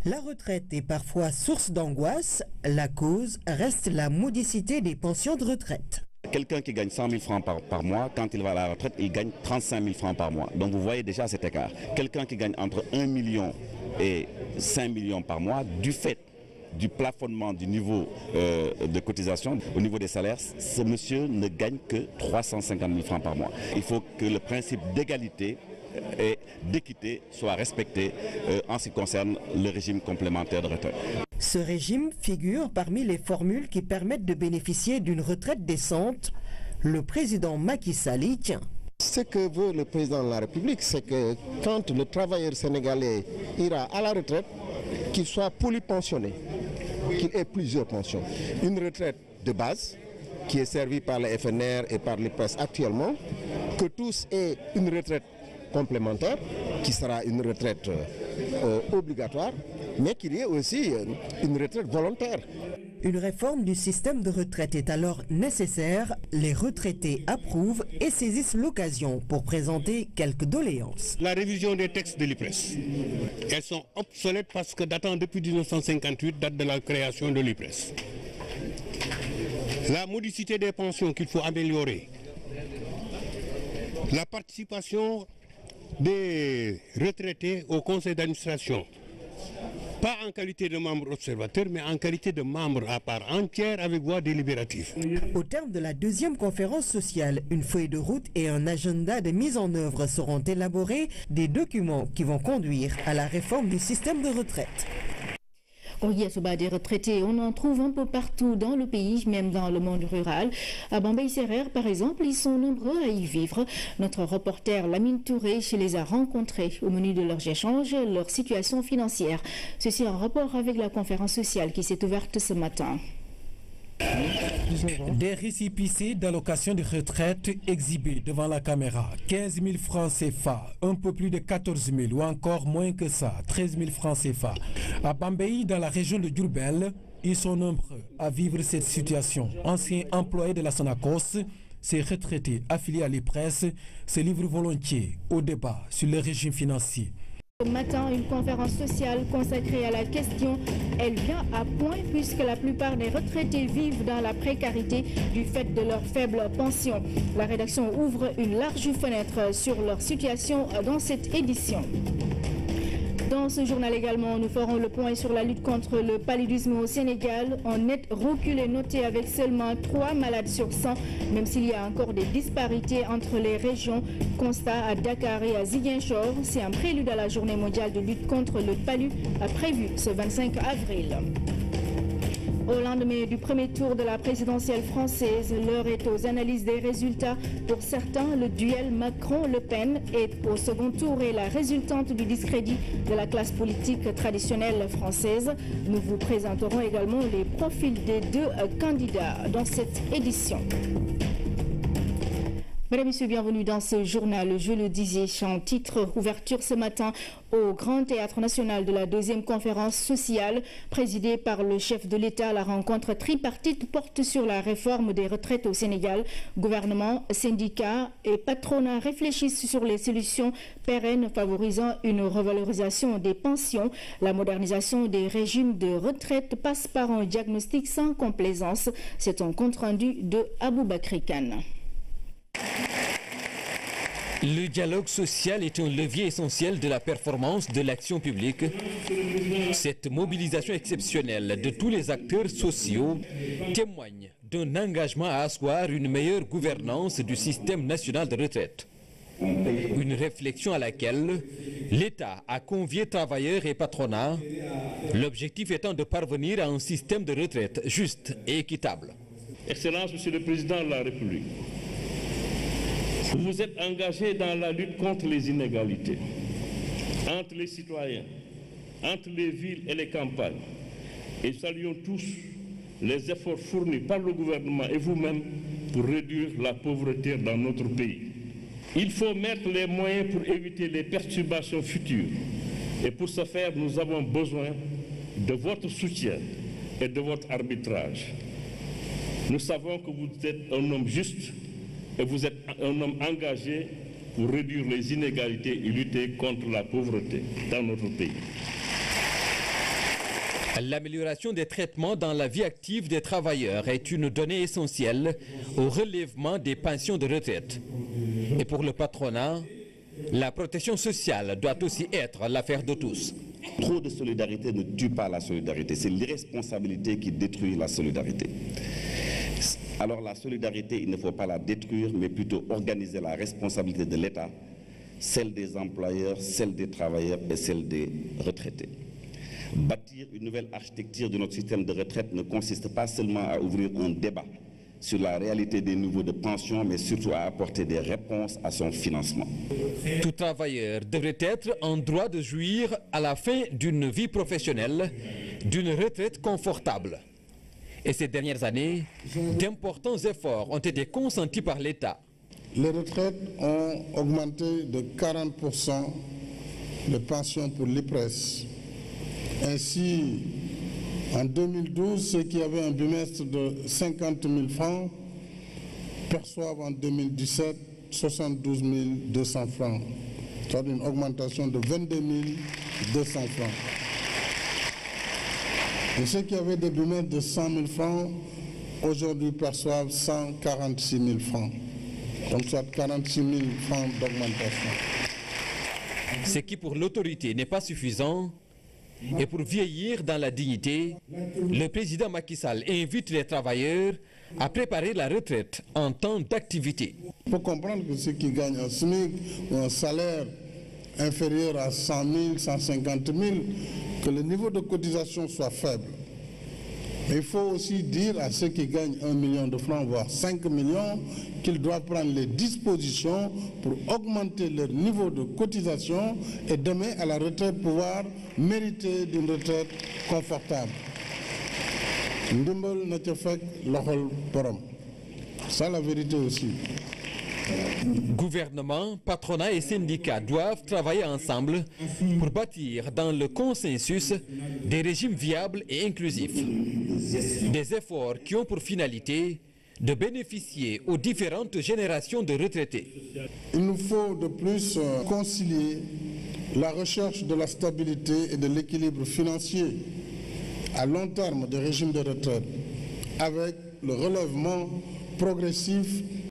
La retraite est parfois source d'angoisse. La cause reste la modicité des pensions de retraite. Quelqu'un qui gagne 100 000 francs par mois, quand il va à la retraite, il gagne 35 000 francs par mois. Donc vous voyez déjà cet écart. Quelqu'un qui gagne entre 1 million et 5 millions par mois, du fait du plafonnement du niveau de cotisation au niveau des salaires, ce monsieur ne gagne que 350 000 francs par mois. Il faut que le principe d'égalité et d'équité soit respecté en ce qui concerne le régime complémentaire de retraite. Ce régime figure parmi les formules qui permettent de bénéficier d'une retraite décente. Le président Macky Sall y tient. Ce que veut le président de la République, c'est que quand le travailleur sénégalais ira à la retraite, qu'il soit polypensionné, qu'il ait plusieurs pensions. Une retraite de base, qui est servie par le FNR et par l'IPRES actuellement, que tous aient une retraite complémentaire, qui sera une retraite obligatoire, mais qu'il y ait aussi une retraite volontaire. Une réforme du système de retraite est alors nécessaire. Les retraités approuvent et saisissent l'occasion pour présenter quelques doléances. La révision des textes de l'IPRES, elles sont obsolètes parce que datant depuis 1958, date de la création de l'IPRES. La modicité des pensions qu'il faut améliorer. La participation des retraités au conseil d'administration. Pas en qualité de membre observateur, mais en qualité de membre à part entière avec voix délibérative. Au terme de la deuxième conférence sociale, une feuille de route et un agenda de mise en œuvre seront élaborés, des documents qui vont conduire à la réforme du système de retraite. Des retraités, on en trouve un peu partout dans le pays, même dans le monde rural. À Bambey-Serer, par exemple, ils sont nombreux à y vivre. Notre reporter Lamine Touré les a rencontrés. Au menu de leurs échanges, leur situation financière. Ceci en rapport avec la conférence sociale qui s'est ouverte ce matin. Des récépissés d'allocation de retraite exhibés devant la caméra. 15 000 francs CFA, un peu plus de 14 000 ou encore moins que ça, 13 000 francs CFA. À Bambey, dans la région de Diourbel, ils sont nombreux à vivre cette situation. Anciens employés de la Sonacos, ces retraités affiliés à l'IPRES se livrent volontiers au débat sur le régime financier. Ce matin, une conférence sociale consacrée à la question, elle vient à point puisque la plupart des retraités vivent dans la précarité du fait de leur faible pension. La rédaction ouvre une large fenêtre sur leur situation dans cette édition. Dans ce journal également, nous ferons le point sur la lutte contre le paludisme au Sénégal. En net recul est noté avec seulement 3 malades sur 100, même s'il y a encore des disparités entre les régions. Constat à Dakar et à Ziguinchor, c'est un prélude à la journée mondiale de lutte contre le palu prévu ce 25 avril. Au lendemain du premier tour de la présidentielle française, l'heure est aux analyses des résultats. Pour certains, le duel Macron-Le Pen est au second tour et la résultante du discrédit de la classe politique traditionnelle française. Nous vous présenterons également les profils des deux candidats dans cette édition. Mesdames et messieurs, bienvenue dans ce journal. Je le disais, en titre, ouverture ce matin au Grand Théâtre National de la deuxième conférence sociale présidée par le chef de l'État. La rencontre tripartite porte sur la réforme des retraites au Sénégal. Gouvernement, syndicats et patronat réfléchissent sur les solutions pérennes favorisant une revalorisation des pensions. La modernisation des régimes de retraite passe par un diagnostic sans complaisance. C'est un compte-rendu de Aboubakry Kane. Le dialogue social est un levier essentiel de la performance de l'action publique. Cette mobilisation exceptionnelle de tous les acteurs sociaux témoigne d'un engagement à asseoir une meilleure gouvernance du système national de retraite. Une réflexion à laquelle l'État a convié travailleurs et patronat, l'objectif étant de parvenir à un système de retraite juste et équitable. Excellence, Monsieur le Président de la République, vous vous êtes engagé dans la lutte contre les inégalités entre les citoyens, entre les villes et les campagnes. Et saluons tous les efforts fournis par le gouvernement et vous-même pour réduire la pauvreté dans notre pays. Il faut mettre les moyens pour éviter les perturbations futures. Et pour ce faire, nous avons besoin de votre soutien et de votre arbitrage. Nous savons que vous êtes un homme juste et vous êtes un homme engagé pour réduire les inégalités et lutter contre la pauvreté dans notre pays. L'amélioration des traitements dans la vie active des travailleurs est une donnée essentielle au relèvement des pensions de retraite. Et pour le patronat, la protection sociale doit aussi être l'affaire de tous. Trop de solidarité ne tue pas la solidarité, c'est l'irresponsabilité qui détruit la solidarité. Alors la solidarité, il ne faut pas la détruire, mais plutôt organiser la responsabilité de l'État, celle des employeurs, celle des travailleurs et celle des retraités. Bâtir une nouvelle architecture de notre système de retraite ne consiste pas seulement à ouvrir un débat sur la réalité des niveaux de pension, mais surtout à apporter des réponses à son financement. Tout travailleur devrait être en droit de jouir à la fin d'une vie professionnelle d'une retraite confortable. Et ces dernières années, d'importants efforts ont été consentis par l'État. Les retraites ont augmenté de 40% les pensions pour l'IPRES. Ainsi, en 2012, ceux qui avaient un bimestre de 50 000 francs perçoivent en 2017 72 200 francs, soit une augmentation de 22 200 francs. Et ceux qui avaient des bimestres de 100 000 francs, aujourd'hui perçoivent 146 000 francs. Donc soit 46 000 francs d'augmentation. Ce qui pour l'autorité n'est pas suffisant, et pour vieillir dans la dignité, le président Macky Sall invite les travailleurs à préparer la retraite en temps d'activité. Il faut comprendre que ceux qui gagnent un SMIC ou un salaire inférieur à 100 000, 150 000, que le niveau de cotisation soit faible. Mais il faut aussi dire à ceux qui gagnent 1 million de francs, voire 5 millions, qu'ils doivent prendre les dispositions pour augmenter leur niveau de cotisation et demain à la retraite pouvoir mériter d'une retraite confortable. Ndimbal na ca fekk loxol borom. C'est la vérité aussi. Gouvernement, patronat et syndicats doivent travailler ensemble pour bâtir dans le consensus des régimes viables et inclusifs. Des efforts qui ont pour finalité de bénéficier aux différentes générations de retraités. Il nous faut de plus concilier la recherche de la stabilité et de l'équilibre financier à long terme des régimes de retraite avec le relèvement progressif